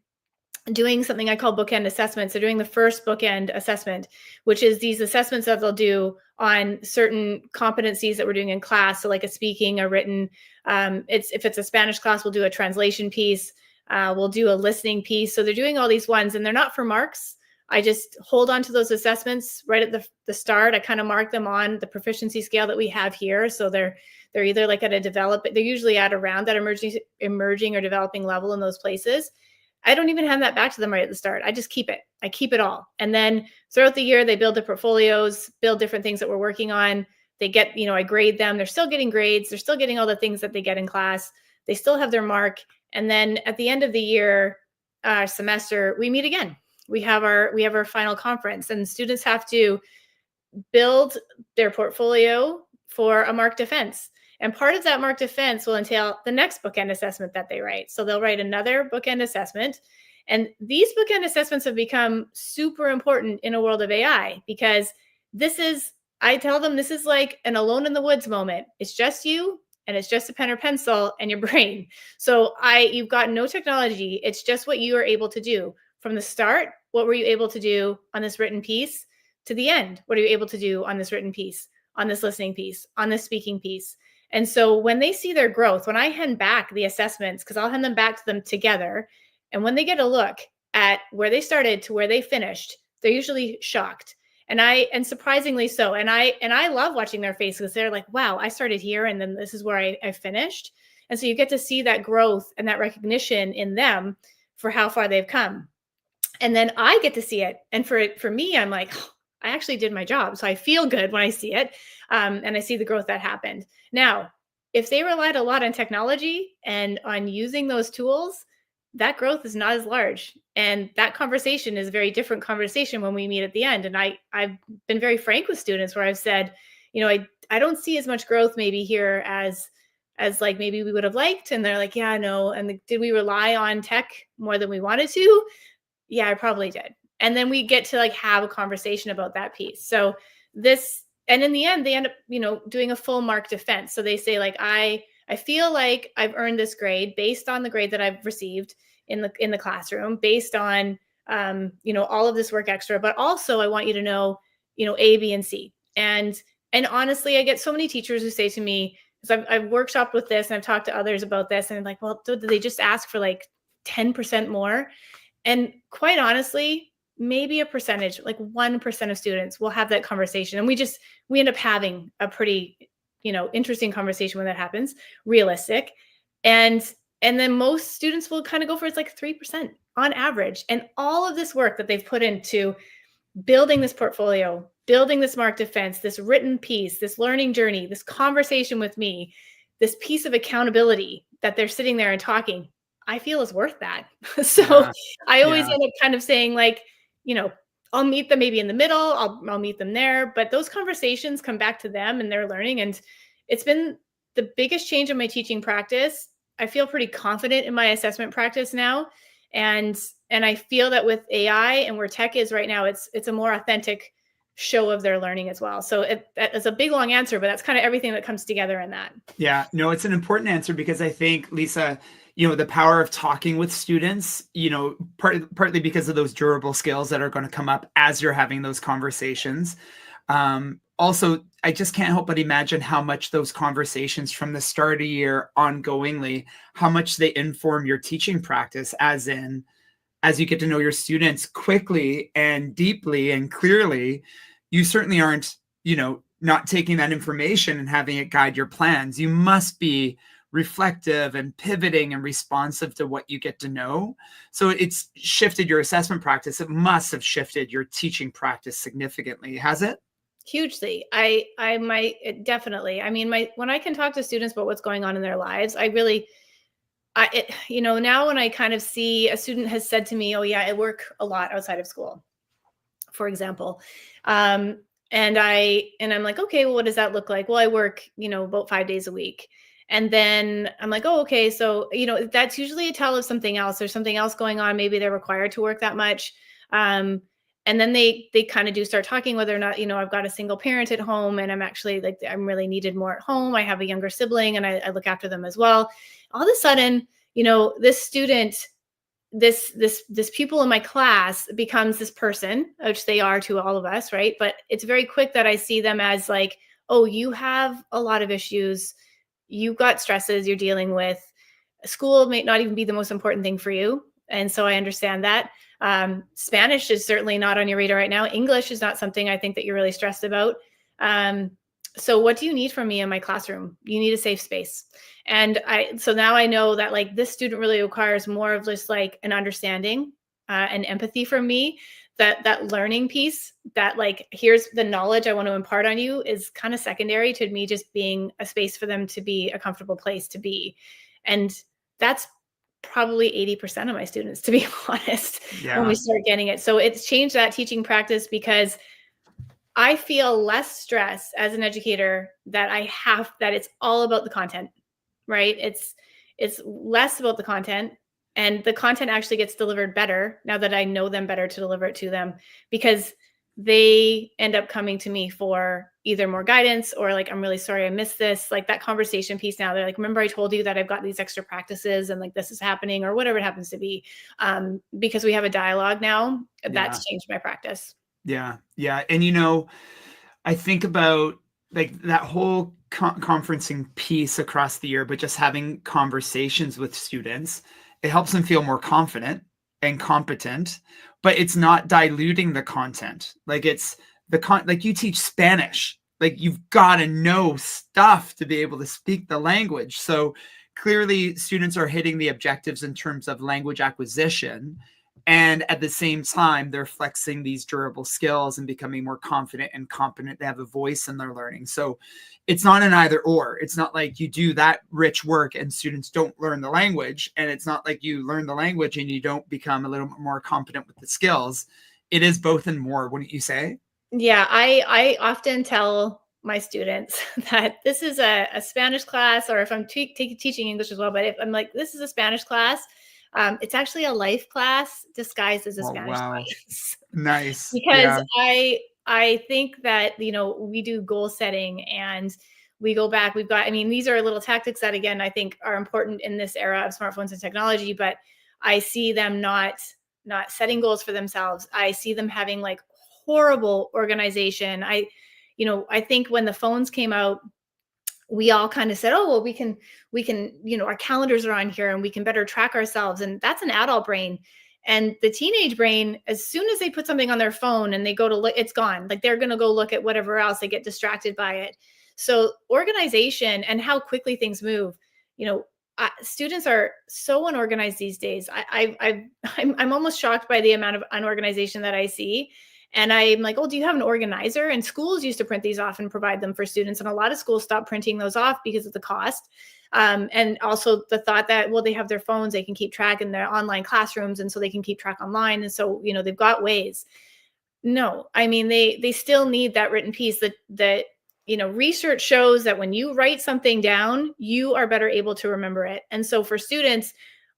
doing something I call bookend assessments. They're doing the first bookend assessment, which is these assessments that they'll do on certain competencies that we're doing in class. So like a speaking, a written, if it's a Spanish class, we'll do a translation piece. We'll do a listening piece. So they're doing all these ones, and they're not for marks. I just hold on to those assessments right at the start. I kind of mark them on the proficiency scale that we have here. So they're either like at a they're usually at around that emerging or developing level in those places. I don't even hand that back to them right at the start. I just keep it. I keep it all. And then throughout the year, they build their portfolios, build different things that we're working on. They get, I grade them. They're still getting grades. They're still getting all the things that they get in class. They still have their mark. And then at the end of the year, semester, we meet again. We have our final conference, and students have to build their portfolio for a mark defense. And part of that mark defense will entail the next bookend assessment that they write. So they'll write another bookend assessment. And these bookend assessments have become super important in a world of AI, because I tell them, this is like an alone in the woods moment. It's just you, and it's just a pen or pencil and your brain. So you've got no technology. It's just what you are able to do from the start. What were you able to do on this written piece to the end? What are you able to do on this written piece, on this listening piece, on this speaking piece? And so when they see their growth, when I hand back the assessments, because I'll hand them back to them together, and when they get a look at where they started to where they finished, they're usually shocked. And surprisingly so. And I love watching their faces. They're like, wow, I started here, and then this is where I finished. And so you get to see that growth and that recognition in them for how far they've come. And then I get to see it. And for me, I'm like, oh, I actually did my job. So I feel good when I see it. And I see the growth that happened. Now, if they relied a lot on technology and on using those tools, that growth is not as large. And that conversation is a very different conversation when we meet at the end. And I've been very frank with students where I've said, I don't see as much growth maybe here as like maybe we would have liked. And they're like, yeah, no. And did we rely on tech more than we wanted to? Yeah, I probably did. And then we get to like have a conversation about that piece. So and in the end, they end up, doing a full mark defense. So they say, like, I feel like I've earned this grade based on the grade that I've received in the classroom, based on, all of this work extra, but also I want you to know, A, B, and C. And honestly, I get so many teachers who say to me, because I've workshopped with this and I've talked to others about this, and I'm like, well, did they just ask for like 10% more? And quite honestly, maybe a percentage, like 1% of students will have that conversation. And we end up having a pretty, interesting conversation when that happens, realistic. And then most students will kind of go for it's like 3% on average. And all of this work that they've put into building this portfolio, building this mark defense, this written piece, this learning journey, this conversation with me, this piece of accountability that they're sitting there and talking, I feel is worth that. So Yeah. I always end up kind of saying, like, I'll meet them maybe in the middle. I'll meet them there, but those conversations come back to them and their learning. And it's been the biggest change in my teaching practice. I feel pretty confident in my assessment practice now. And I feel that with AI and where tech is right now, it's a more authentic show of their learning as well. So it's a big, long answer, but that's kind of everything that comes together in that. Yeah, no, it's an important answer because I think, Lisa, the power of talking with students, partly because of those durable skills that are going to come up as you're having those conversations. Also, I just can't help but imagine how much those conversations from the start of the year ongoingly, how much they inform your teaching practice, as you get to know your students quickly and deeply and clearly, you certainly aren't, not taking that information and having it guide your plans. You must be reflective and pivoting and responsive to what you get to know. So it's shifted your assessment practice. It must have shifted your teaching practice significantly, has it? Hugely. I might definitely. I mean, when I can talk to students about what's going on in their lives, now when I kind of see a student has said to me, "Oh yeah, I work a lot outside of school," for example. And I'm like, okay, well, what does that look like? Well, I work, about 5 days a week. And then I'm like, oh, okay. So, that's usually a tell of something else. There's something else going on. Maybe they're required to work that much. And then they kind of do start talking whether or not, I've got a single parent at home and I'm actually like, I'm really needed more at home. I have a younger sibling and I look after them as well. All of a sudden, this student, this pupil in my class becomes this person, which they are to all of us, right? But it's very quick that I see them as like, oh, you have a lot of issues, you've got stresses you're dealing with, school may not even be the most important thing for you. And so I understand that. Spanish is certainly not on your radar right now. English is not something I think that you're really stressed about. So what do you need from me in my classroom? You need a safe space. And so now I know that like this student really requires more of just like an understanding and empathy from me, that learning piece, that like, here's the knowledge I want to impart on you, is kind of secondary to me just being a space for them to be a comfortable place to be. And that's probably 80% of my students, to be honest, when we start getting it. So it's changed that teaching practice because I feel less stress as an educator that it's all about the content, right? It's less about the content, and the content actually gets delivered better now that I know them better to deliver it to them, because they end up coming to me for either more guidance or like, I'm really sorry I missed this, like that conversation piece. Now they're like, remember I told you that I've got these extra practices and like this is happening, or whatever it happens to be, because we have a dialogue now. That's changed my practice. Yeah. Yeah. And, I think about like that whole conferencing piece across the year, but just having conversations with students, it helps them feel more confident and competent, but it's not diluting the content. Like it's like you teach Spanish, like you've got to know stuff to be able to speak the language. So clearly students are hitting the objectives in terms of language acquisition. And at the same time, they're flexing these durable skills and becoming more confident and competent to have a voice in their learning. So it's not an either or. It's not like you do that rich work and students don't learn the language. And it's not like you learn the language and you don't become a little bit more competent with the skills. It is both and more, wouldn't you say? Yeah, I often tell my students that this is a Spanish class, or if I'm teaching English as well, but if I'm like, this is a Spanish class, it's actually a life class disguised as a Spanish class. Nice. Because I think that, we do goal setting and we go back, these are little tactics that, again, I think are important in this era of smartphones and technology, but I see them not setting goals for themselves. I see them having like horrible organization. I think when the phones came out, we all kind of said, oh, well, we can, our calendars are on here and we can better track ourselves. And that's an adult brain. And the teenage brain, as soon as they put something on their phone and they go to look, it's gone. Like they're going to go look at whatever else, they get distracted by it. So organization and how quickly things move, students are so unorganized these days. I'm almost shocked by the amount of unorganization that I see. And I'm like, oh, do you have an organizer? And schools used to print these off and provide them for students. And a lot of schools stopped printing those off because of the cost. And also the thought that, well, they have their phones, they can keep track in their online classrooms. And so they can keep track online. And so, they've got ways. No, they still need that written piece that research shows that when you write something down, you are better able to remember it. And so for students,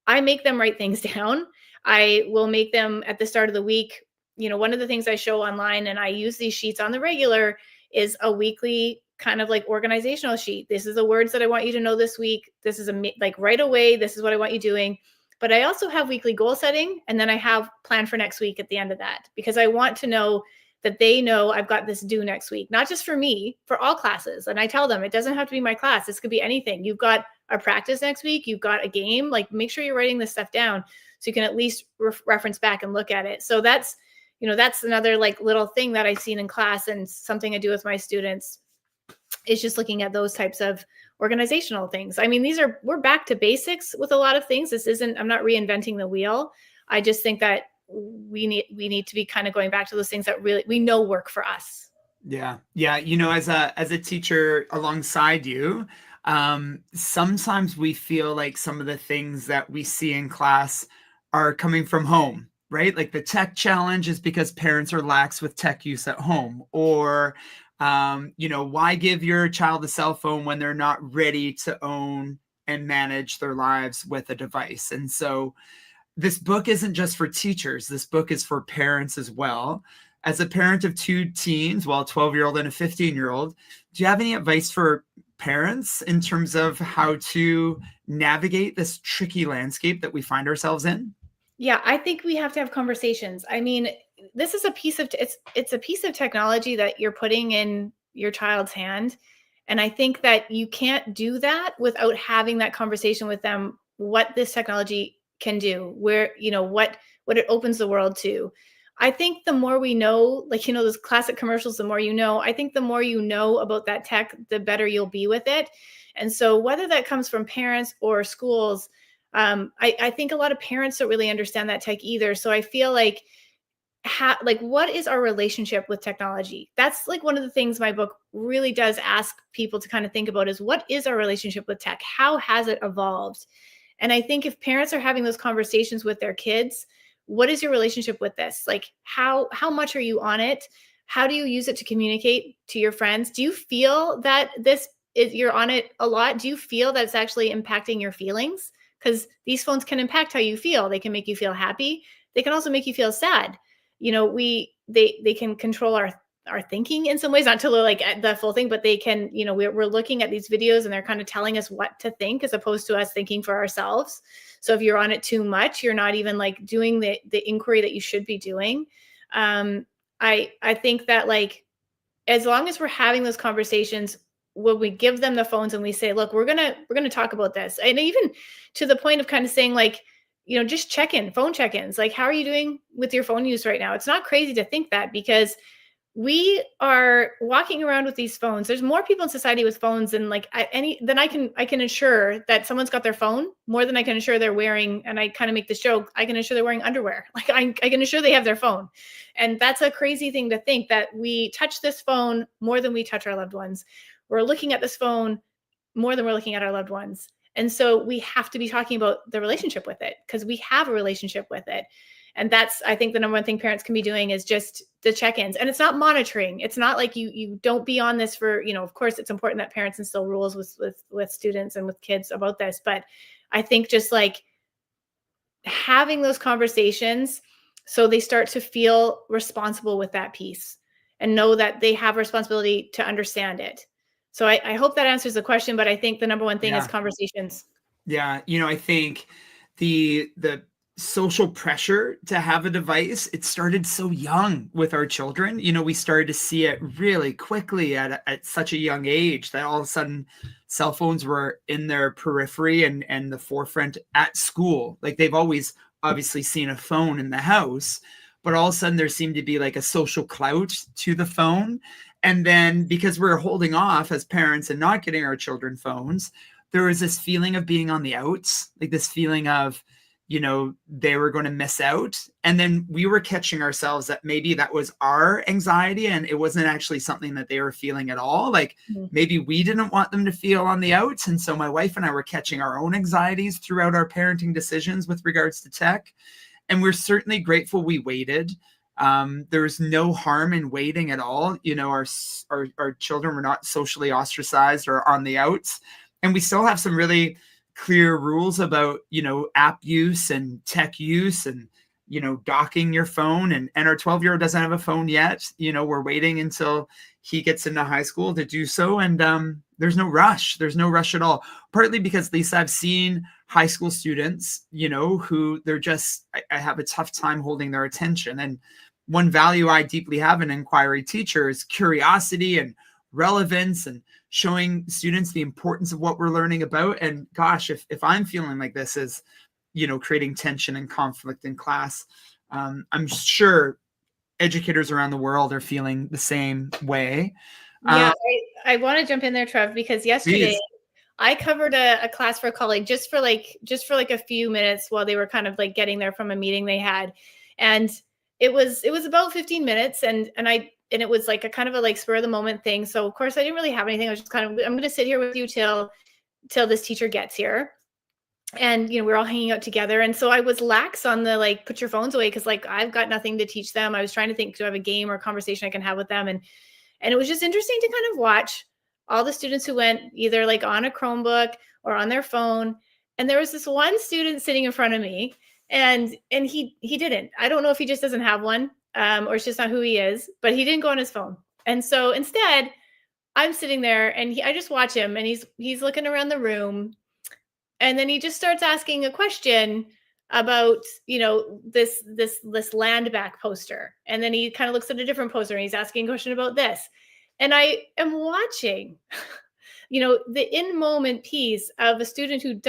I make them write things down. I will make them at the start of the week, one of the things I show online, and I use these sheets on the regular, is a weekly kind of like organizational sheet. This is the words that I want you to know this week. This is like right away. This is what I want you doing. But I also have weekly goal setting, and then I have plan for next week at the end of that, because I want to know that they know I've got this due next week, not just for me, for all classes. And I tell them it doesn't have to be my class. This could be anything. You've got a practice next week. You've got a game. Like, make sure you're writing this stuff down so you can at least reference back and look at it. So that's another like little thing that I've seen in class, and something I do with my students is just looking at those types of organizational things. I mean, we're back to basics with a lot of things. I'm not reinventing the wheel. I just think that we need to be kind of going back to those things that really we know work for us. Yeah. As a teacher alongside you, sometimes we feel like some of the things that we see in class are coming from home, right? Like the tech challenge is because parents are lax with tech use at home, or why give your child a cell phone when they're not ready to own and manage their lives with a device? And so this book isn't just for teachers. This book is for parents as well. As a parent of two teens, well, a 12-year-old and a 15-year-old, do you have any advice for parents in terms of how to navigate this tricky landscape that we find ourselves in? Yeah, I think we have to have conversations. I mean, this is a piece of it's a piece of technology that you're putting in your child's hand, and I think that you can't do that without having that conversation with them, what this technology can do, where what it opens the world to. I think the more we know, like those classic commercials, the more you know. I think the more you know about that tech, the better you'll be with it. And so whether that comes from parents or schools, I think a lot of parents don't really understand that tech either. So I feel like what is our relationship with technology? That's like one of the things my book really does ask people to kind of think about, is what is our relationship with tech? How has it evolved? And I think if parents are having those conversations with their kids, what is your relationship with this? Like, how much are you on it? How do you use it to communicate to your friends? Do you feel that you're on it a lot? Do you feel that it's actually impacting your feelings? Because these phones can impact how you feel. They can make you feel happy. They can also make you feel sad. They can control our thinking in some ways, not to like the full thing, but they can, we're looking at these videos and they're kind of telling us what to think as opposed to us thinking for ourselves. So if you're on it too much, you're not even like doing the inquiry that you should be doing. I think that, like, as long as we're having those conversations, when we give them the phones and we say, look, we're gonna talk about this, and even to the point of kind of saying, like, just phone check-ins, like, how are you doing with your phone use right now? It's not crazy to think that, because we are walking around with these phones. There's more people in society with phones than I can ensure that someone's got their phone, more than I can ensure they're wearing, and I kind of make this joke, I can ensure they're wearing underwear. Like, I can ensure they have their phone. And that's a crazy thing to think, that we touch this phone more than we touch our loved ones. We're looking at this phone more than we're looking at our loved ones. And so we have to be talking about the relationship with it, because we have a relationship with it. And that's, I think, the number one thing parents can be doing is just the check-ins. And it's not monitoring. It's not like you don't be on this for, of course it's important that parents instill rules with students and with kids about this. But I think just like having those conversations so they start to feel responsible with that piece and know that they have a responsibility to understand it. So I hope that answers the question, but I think the number one thing is conversations. Yeah. I think the social pressure to have a device, it started so young with our children. We started to see it really quickly at such a young age, that all of a sudden cell phones were in their periphery and the forefront at school. Like, they've always obviously seen a phone in the house, but all of a sudden there seemed to be like a social clout to the phone. And then, because we're holding off as parents and not getting our children phones, there was this feeling of being on the outs, like this feeling of, they were going to miss out. And then we were catching ourselves that maybe that was our anxiety and it wasn't actually something that they were feeling at all. Like, maybe we didn't want them to feel on the outs. And so my wife and I were catching our own anxieties throughout our parenting decisions with regards to tech. And we're certainly grateful we waited. There was no harm in waiting at all. Our children were not socially ostracized or on the outs. And we still have some really clear rules about, app use and tech use. And, docking your phone, and our 12-year-old doesn't have a phone yet. We're waiting until he gets into high school to do so. And there's no rush. There's no rush at all. Partly because, Lisa, I've seen high school students, who they're just, I have a tough time holding their attention. And one value I deeply have in inquiry teacher is curiosity and relevance, and showing students the importance of what we're learning about. And gosh, if I'm feeling like this is, creating tension and conflict in class, I'm sure educators around the world are feeling the same way. Yeah, I want to jump in there, Trev, because yesterday Please. I covered a class for a colleague just for like a few minutes while they were kind of like getting there from a meeting they had. And it was about 15 minutes, and it was like a kind of a like spur of the moment thing. So of course I didn't really have anything. I was just kind of, I'm going to sit here with you till this teacher gets here. And we're all hanging out together. And so I was lax on the like put your phones away, because like I've got nothing to teach them. I was trying to think, do I have a game or a conversation I can have with them? And it was just interesting to kind of watch all the students who went either like on a Chromebook or on their phone. And there was this one student sitting in front of me, and he didn't. I don't know if he just doesn't have one, or it's just not who he is, but he didn't go on his phone. And so instead, I'm sitting there, and I just watch him, and he's looking around the room, and then he just starts asking a question about this land back poster, and then he kind of looks at a different poster, and he's asking a question about this, and I am watching the in moment piece of a student who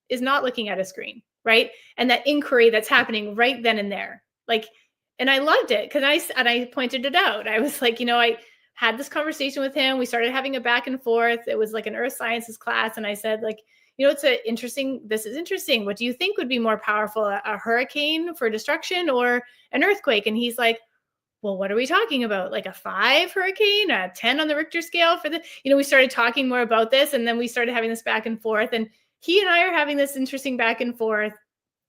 is not looking at a screen, right? And that inquiry that's happening right then and there, like, and I loved it because I pointed it out. I was like, I had this conversation with him. We started having a back and forth. It was like an earth sciences class, and I said, like, this is interesting. What do you think would be more powerful, a hurricane for destruction or an earthquake? And he's like, well, what are we talking about? Like a 5 hurricane, a 10 on the Richter scale for the, we started talking more about this, and then we started having this back and forth, and he and I are having this interesting back and forth.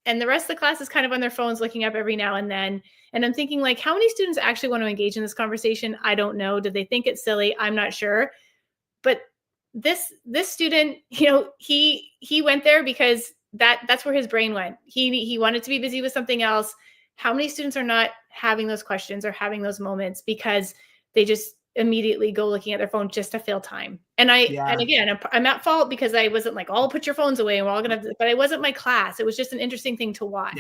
And the rest of the class is kind of on their phones looking up every now and then. And I'm thinking, like, how many students actually want to engage in this conversation? I don't know. Did they think it's silly? I'm not sure. But this student, he went there because that's where his brain went. He wanted to be busy with something else. How many students are not having those questions or having those moments because they just immediately go looking at their phone just to fill time? And again, I'm at fault because I wasn't like, oh, put your phones away and we're all gonna have to, but it wasn't my class. It was just an interesting thing to watch.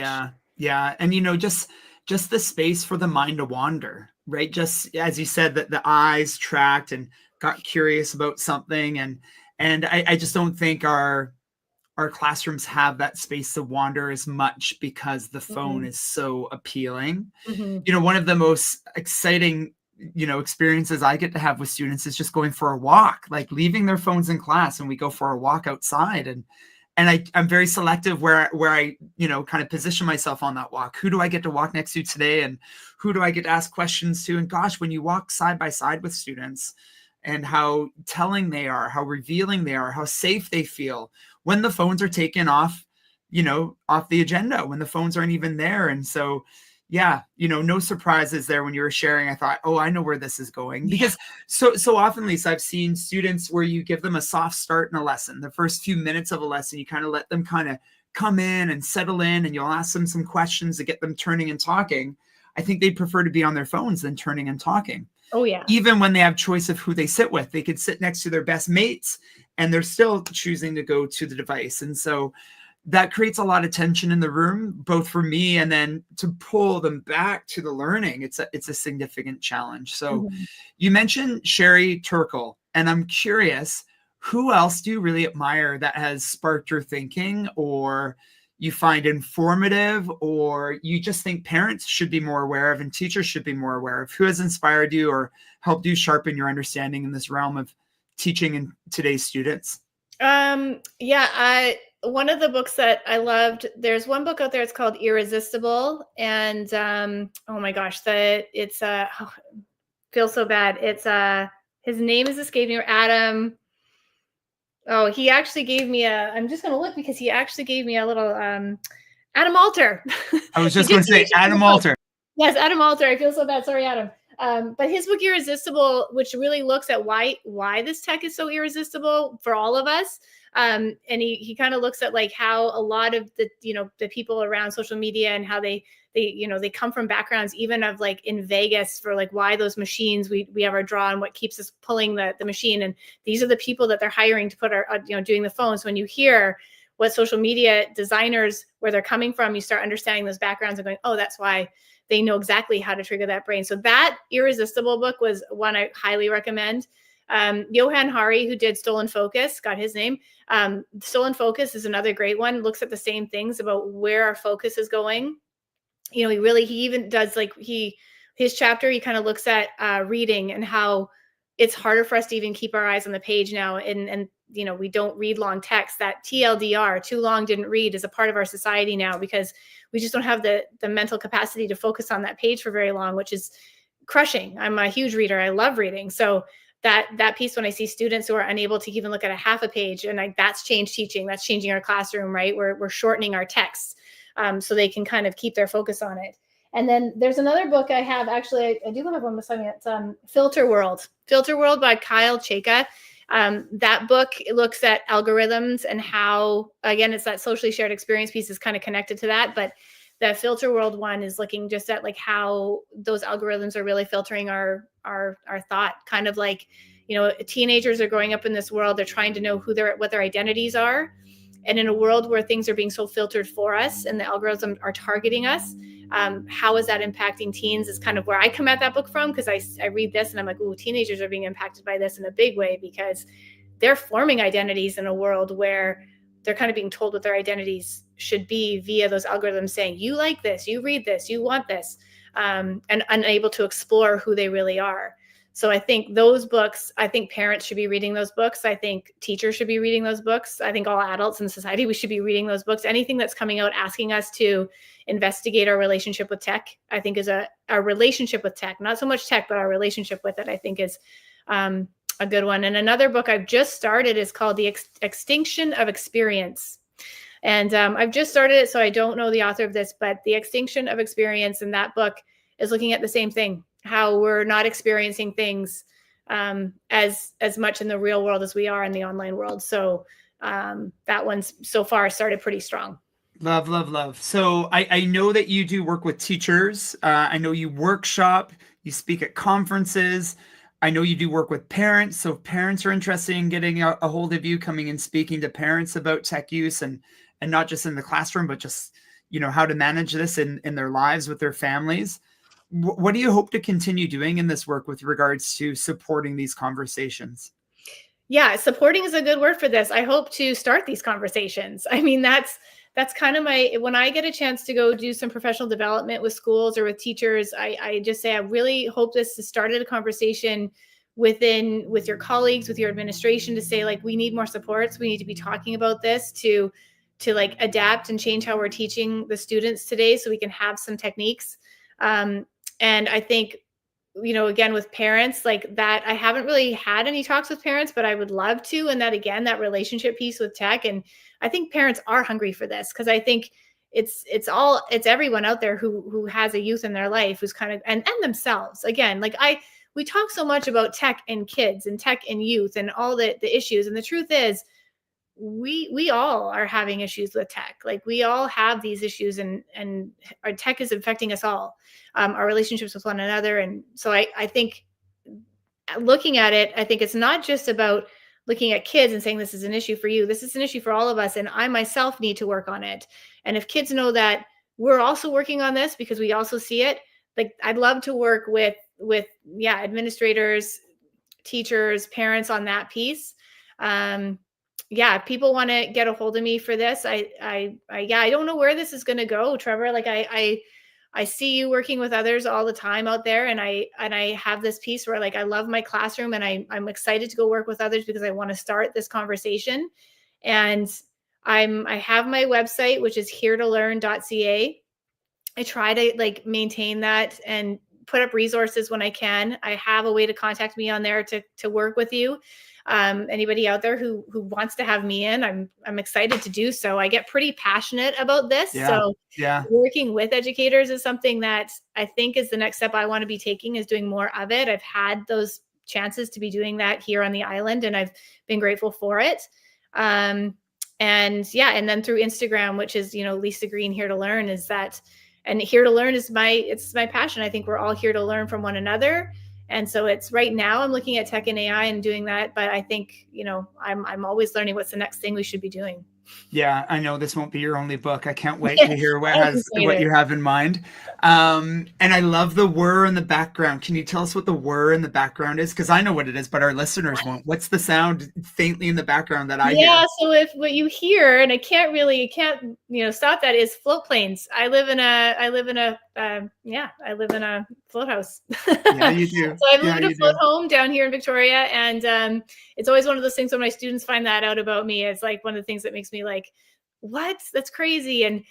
Yeah. And just the space for the mind to wander, right? Just as you said, that the eyes tracked and got curious about something. And I just don't think our classrooms have that space to wander as much because the phone is so appealing. One of the most exciting, experiences I get to have with students is just going for a walk, like leaving their phones in class, and we go for a walk outside. And I'm very selective where I, kind of position myself on that walk. Who do I get to walk next to today? And who do I get to ask questions to? And gosh, when you walk side by side with students, and how telling they are, how revealing they are, how safe they feel when the phones are taken off, off the agenda, when the phones aren't even there. And so, yeah, no surprises there when you were sharing. I thought, oh, I know where this is going. Because so often, Lisa, I've seen students where you give them a soft start in a lesson. The first few minutes of a lesson, you kind of let them kind of come in and settle in, and you'll ask them some questions to get them turning and talking. I think they prefer to be on their phones than turning and talking. Oh, yeah. Even when they have choice of who they sit with, they could sit next to their best mates, and they're still choosing to go to the device. And so that creates a lot of tension in the room, both for me and then to pull them back to the learning. It's a significant challenge. So you mentioned Sherry Turkle, and I'm curious, who else do you really admire that has sparked your thinking, or you find informative, or you just think parents should be more aware of and teachers should be more aware of? Who has inspired you or helped you sharpen your understanding in this realm of teaching in today's students? One of the books that I loved, there's one book out there, it's called Irresistible. And oh my gosh, feel so bad. It's his name is escaping me, Adam. Oh, he actually gave me I'm just going to look because he actually gave me a little, Adam Alter. I was just going to say Adam Alter. Yes, Adam Alter. I feel so bad. Sorry, Adam. But his book Irresistible, which really looks at why this tech is so irresistible for all of us. And he kind of looks at like how a lot of the, the people around social media and how they they come from backgrounds even of like in Vegas for like why those machines we have our draw and what keeps us pulling the machine. And these are the people that they're hiring to put our, doing the phones. So when you hear what social media designers, where they're coming from, you start understanding those backgrounds and going, oh, that's why they know exactly how to trigger that brain. So that Irresistible book was one I highly recommend. Johan Hari, who did Stolen Focus, got his name. Stolen Focus is another great one. Looks at the same things about where our focus is going. He even does like his chapter, he kind of looks at reading and how it's harder for us to even keep our eyes on the page now. And we don't read long text. That TLDR, too long didn't read, is a part of our society now because we just don't have the mental capacity to focus on that page for very long, which is crushing. I'm a huge reader. I love reading. So that piece, when I see students who are unable to even look at a half a page, and that's changed teaching, that's changing our classroom, right? We're shortening our texts so they can kind of keep their focus on it. And then there's another book I have, actually, I do have one beside me. It's Filter World by Kyle Chayka. That book looks at algorithms and how, again, it's that socially shared experience piece is kind of connected to that. But the Filter World one is looking just at like how those algorithms are really filtering our thought. Kind of like, teenagers are growing up in this world. They're trying to know what their identities are. And in a world where things are being so filtered for us and the algorithms are targeting us, how is that impacting teens is kind of where I come at that book from, because I read this and I'm like, ooh, teenagers are being impacted by this in a big way because they're forming identities in a world where they're kind of being told what their identities should be via those algorithms saying, you like this, you read this, you want this, and unable to explore who they really are. So I think those books, I think parents should be reading those books. I think teachers should be reading those books. I think all adults in society, we should be reading those books. Anything that's coming out asking us to investigate our relationship with tech, I think is our relationship with tech, not so much tech, but our relationship with it, I think is a good one. And another book I've just started is called The Extinction of Experience. And I've just started it, so I don't know the author of this, but The Extinction of Experience, and that book is looking at the same thing, how we're not experiencing things as much in the real world as we are in the online world. So that one's so far started pretty strong. Love, love, love. So I know that you do work with teachers. I know you workshop, you speak at conferences. I know you do work with parents. So if parents are interested in getting a hold of you, coming and speaking to parents about tech use and not just in the classroom, but just, how to manage this in their lives with their families. What do you hope to continue doing in this work with regards to supporting these conversations? Yeah, supporting is a good word for this. I hope to start these conversations. I mean, that's kind of when I get a chance to go do some professional development with schools or with teachers, I just say, I really hope this has started a conversation with your colleagues, with your administration, to say, like, we need more supports. We need to be talking about this to like adapt and change how we're teaching the students today so we can have some techniques. And I think, again, with parents like that, I haven't really had any talks with parents, but I would love to. And that, again, that relationship piece with tech. And I think parents are hungry for this, because I think it's everyone out there who has a youth in their life who's kind of, and themselves, again, like we talk so much about tech and kids and tech and youth and all the issues. And the truth is, we all are having issues with tech. Like, we all have these issues, and our tech is affecting us all, our relationships with one another. And so I think, looking at it, I think it's not just about looking at kids and saying, this is an issue for you. This is an issue for all of us. And I myself need to work on it. And if kids know that we're also working on this because we also see it, like, I'd love to work with administrators, teachers, parents on that piece. If people want to get a hold of me for this, I don't know where this is going to go, Trevor. Like, I see you working with others all the time out there. And I have this piece where, like, I love my classroom, and I'm excited to go work with others because I want to start this conversation. And I have my website, which is heretolearn.ca. I try to, like, maintain that and put up resources when I can. I have a way to contact me on there to work with you. Anybody out there who wants to have me in, I'm excited to do so. I get pretty passionate about this. Yeah, so yeah. Working with educators is something that I think is the next step I want to be taking, is doing more of it. I've had those chances to be doing that here on the island, and I've been grateful for it. And then through Instagram, which is, Lisa Green Here to Learn, is that And here to learn is it's my passion. I think we're all here to learn from one another. And so it's right now I'm looking at tech and AI and doing that. But I think, I'm always learning what's the next thing we should be doing. Yeah, I know this won't be your only book. I can't wait to hear what you have in mind. And I love the whir in the background. Can you tell us what the whir in the background is? Because I know what it is, but our listeners won't. What's the sound faintly in the background that I hear? So if what you hear, and I can't stop that, is float planes. I live in a float house. Yeah, you do. So I've lived in a float home down here in Victoria, and it's always one of those things when my students find that out about me. It's like one of the things that makes me like, what? That's crazy. And,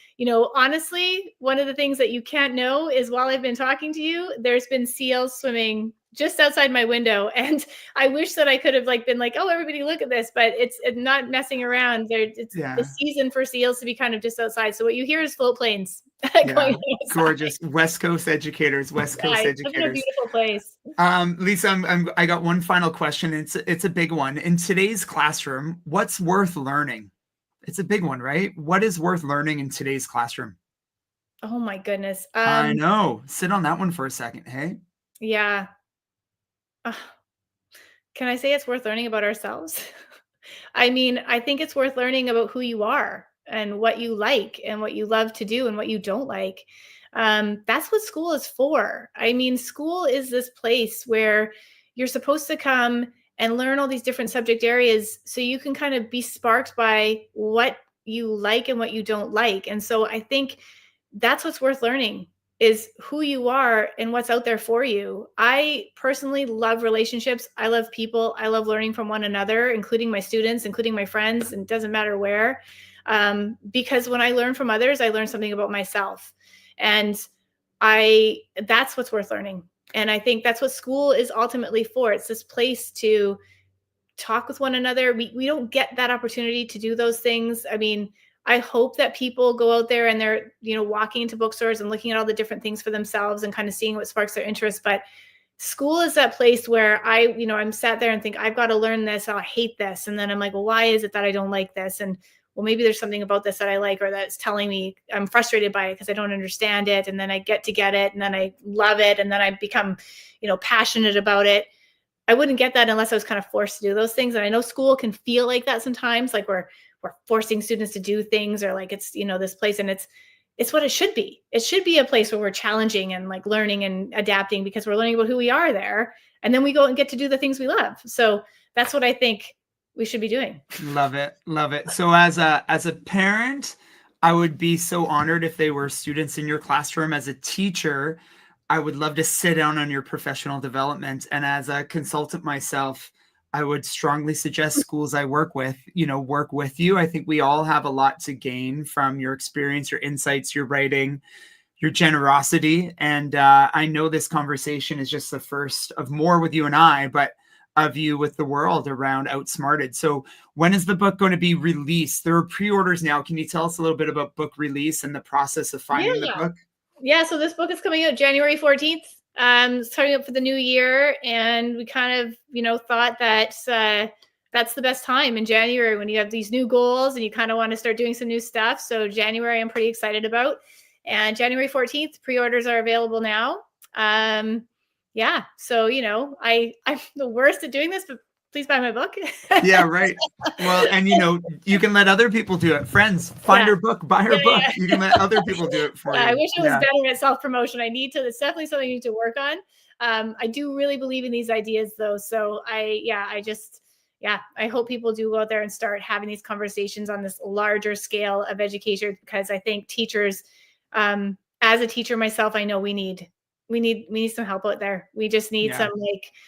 honestly, one of the things that you can't know is while I've been talking to you, there's been seals swimming just outside my window. And I wish that I could have been like, oh, everybody look at this, but it's not messing around. It's the season for seals to be kind of just outside. So what you hear is float planes. Going gorgeous. West Coast educators. It's a beautiful place. Lisa, I got one final question. It's a big one. In today's classroom, what's worth learning? It's a big one, right? What is worth learning in today's classroom? Oh my goodness. I know. Sit on that one for a second. Hey. Yeah. Can I say it's worth learning about ourselves? I mean, I think it's worth learning about who you are and what you like and what you love to do and what you don't like. That's what school is for. I mean, school is this place where you're supposed to come and learn all these different subject areas so you can kind of be sparked by what you like and what you don't like. And so I think that's what's worth learning, is who you are and what's out there for you. I personally love relationships. I love people. I love learning from one another, including my students, including my friends, and it doesn't matter where. Because when I learn from others, I learn something about myself. And that's what's worth learning. And I think that's what school is ultimately for. It's this place to talk with one another. We don't get that opportunity to do those things. I mean, I hope that people go out there and they're, walking into bookstores and looking at all the different things for themselves and kind of seeing what sparks their interest. But school is that place where I'm sat there and think, I've got to learn this. Oh, I hate this. And then I'm like, well, why is it that I don't like this? And well, maybe there's something about this that I like, or that's telling me I'm frustrated by it because I don't understand it. And then I get it, and then I love it. And then I become, passionate about it. I wouldn't get that unless I was kind of forced to do those things. And I know school can feel like that sometimes, like we're forcing students to do things, or like it's, this place, and it's what it should be. It should be a place where we're challenging and like learning and adapting, because we're learning about who we are there. And then we go and get to do the things we love. So that's what I think we should be doing. Love it. Love it. So as a parent, I would be so honored if they were students in your classroom. As a teacher, I would love to sit down on your professional development. And as a consultant myself, I would strongly suggest schools I work with, work with you. I think we all have a lot to gain from your experience, your insights, your writing, your generosity. And I know this conversation is just the first of more with you and I, but of you with the world around Outsmarted. So when is the book going to be released? There are pre-orders now. Can you tell us a little bit about book release and the process of finding the book? Yeah, so this book is coming out January 14th. Starting up for the new year, and we kind of, thought that that's the best time in January when you have these new goals and you kind of want to start doing some new stuff. So January, I'm pretty excited about, and January 14th, pre-orders are available now. Yeah, so I'm the worst at doing this, but please buy my book. Yeah, right. Well, and you can let other people do it. Friends, find her book, buy her book. You can let other people do it for you. I wish I was better at self-promotion. It's definitely something I need to work on. I do really believe in these ideas though. So I hope people do go out there and start having these conversations on this larger scale of education, because I think teachers, as a teacher myself, I know we need some help out there. We just need some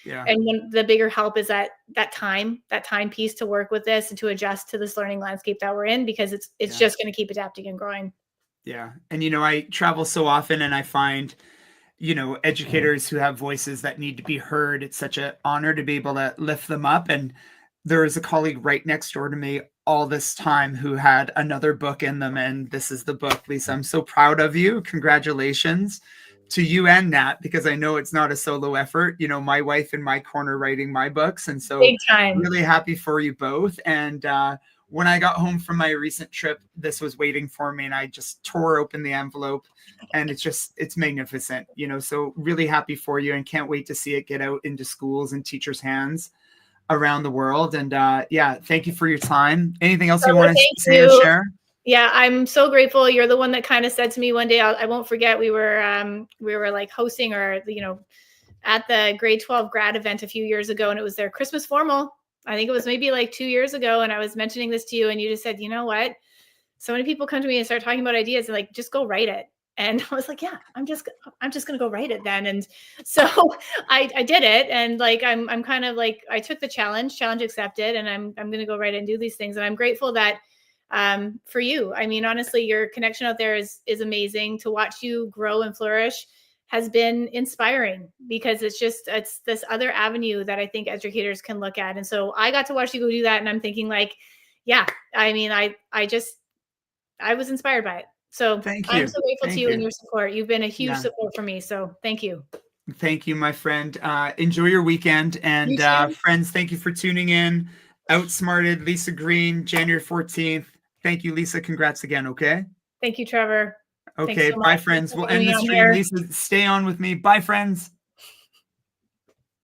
and when the bigger help is that time piece to work with this and to adjust to this learning landscape that we're in, because it's just going to keep adapting and growing. Yeah. And, I travel so often and I find, educators who have voices that need to be heard. It's such an honor to be able to lift them up. And there is a colleague right next door to me all this time who had another book in them. And this is the book. Lisa, I'm so proud of you. Congratulations to you and Nat, because I know it's not a solo effort. My wife in my corner writing my books. And so Big time. Really happy for you both. And when I got home from my recent trip, this was waiting for me, and I just tore open the envelope, and it's magnificent, you know. So really happy for you, and can't wait to see it get out into schools and teachers' hands around the world. And yeah, thank you for your time. Anything else you Oh, want to thank say or you. share? Yeah, I'm so grateful. You're the one that kind of said to me one day, I won't forget, we were like hosting, or at the grade 12 grad event a few years ago, and it was their Christmas formal. I think it was maybe like 2 years ago, and I was mentioning this to you, and you just said, you know what? So many people come to me and start talking about ideas, and like, just go write it. And I was like, yeah, I'm just gonna go write it then. And so I did it, and like I'm kind of like, I took the challenge accepted, and I'm gonna go write it and do these things. And I'm grateful that for you. I mean, honestly, your connection out there is amazing. To watch you grow and flourish has been inspiring, because it's this other avenue that I think educators can look at. And so I got to watch you go do that, and I'm thinking like, yeah, I mean, I was inspired by it. So Thank I'm you. so grateful to Thank you and you. your support. You've been a huge Yeah. support for me. So thank you. Thank you, my friend. Enjoy your weekend. And You too. friends, thank you for tuning in. Outsmarted, Lisa Green, January 14th. Thank you, Lisa. Congrats again, okay? Thank you, Trevor. Thanks Okay, so much. bye, Thanks friends. for We'll having end me the on stream. here. Lisa, stay on with me. Bye, friends.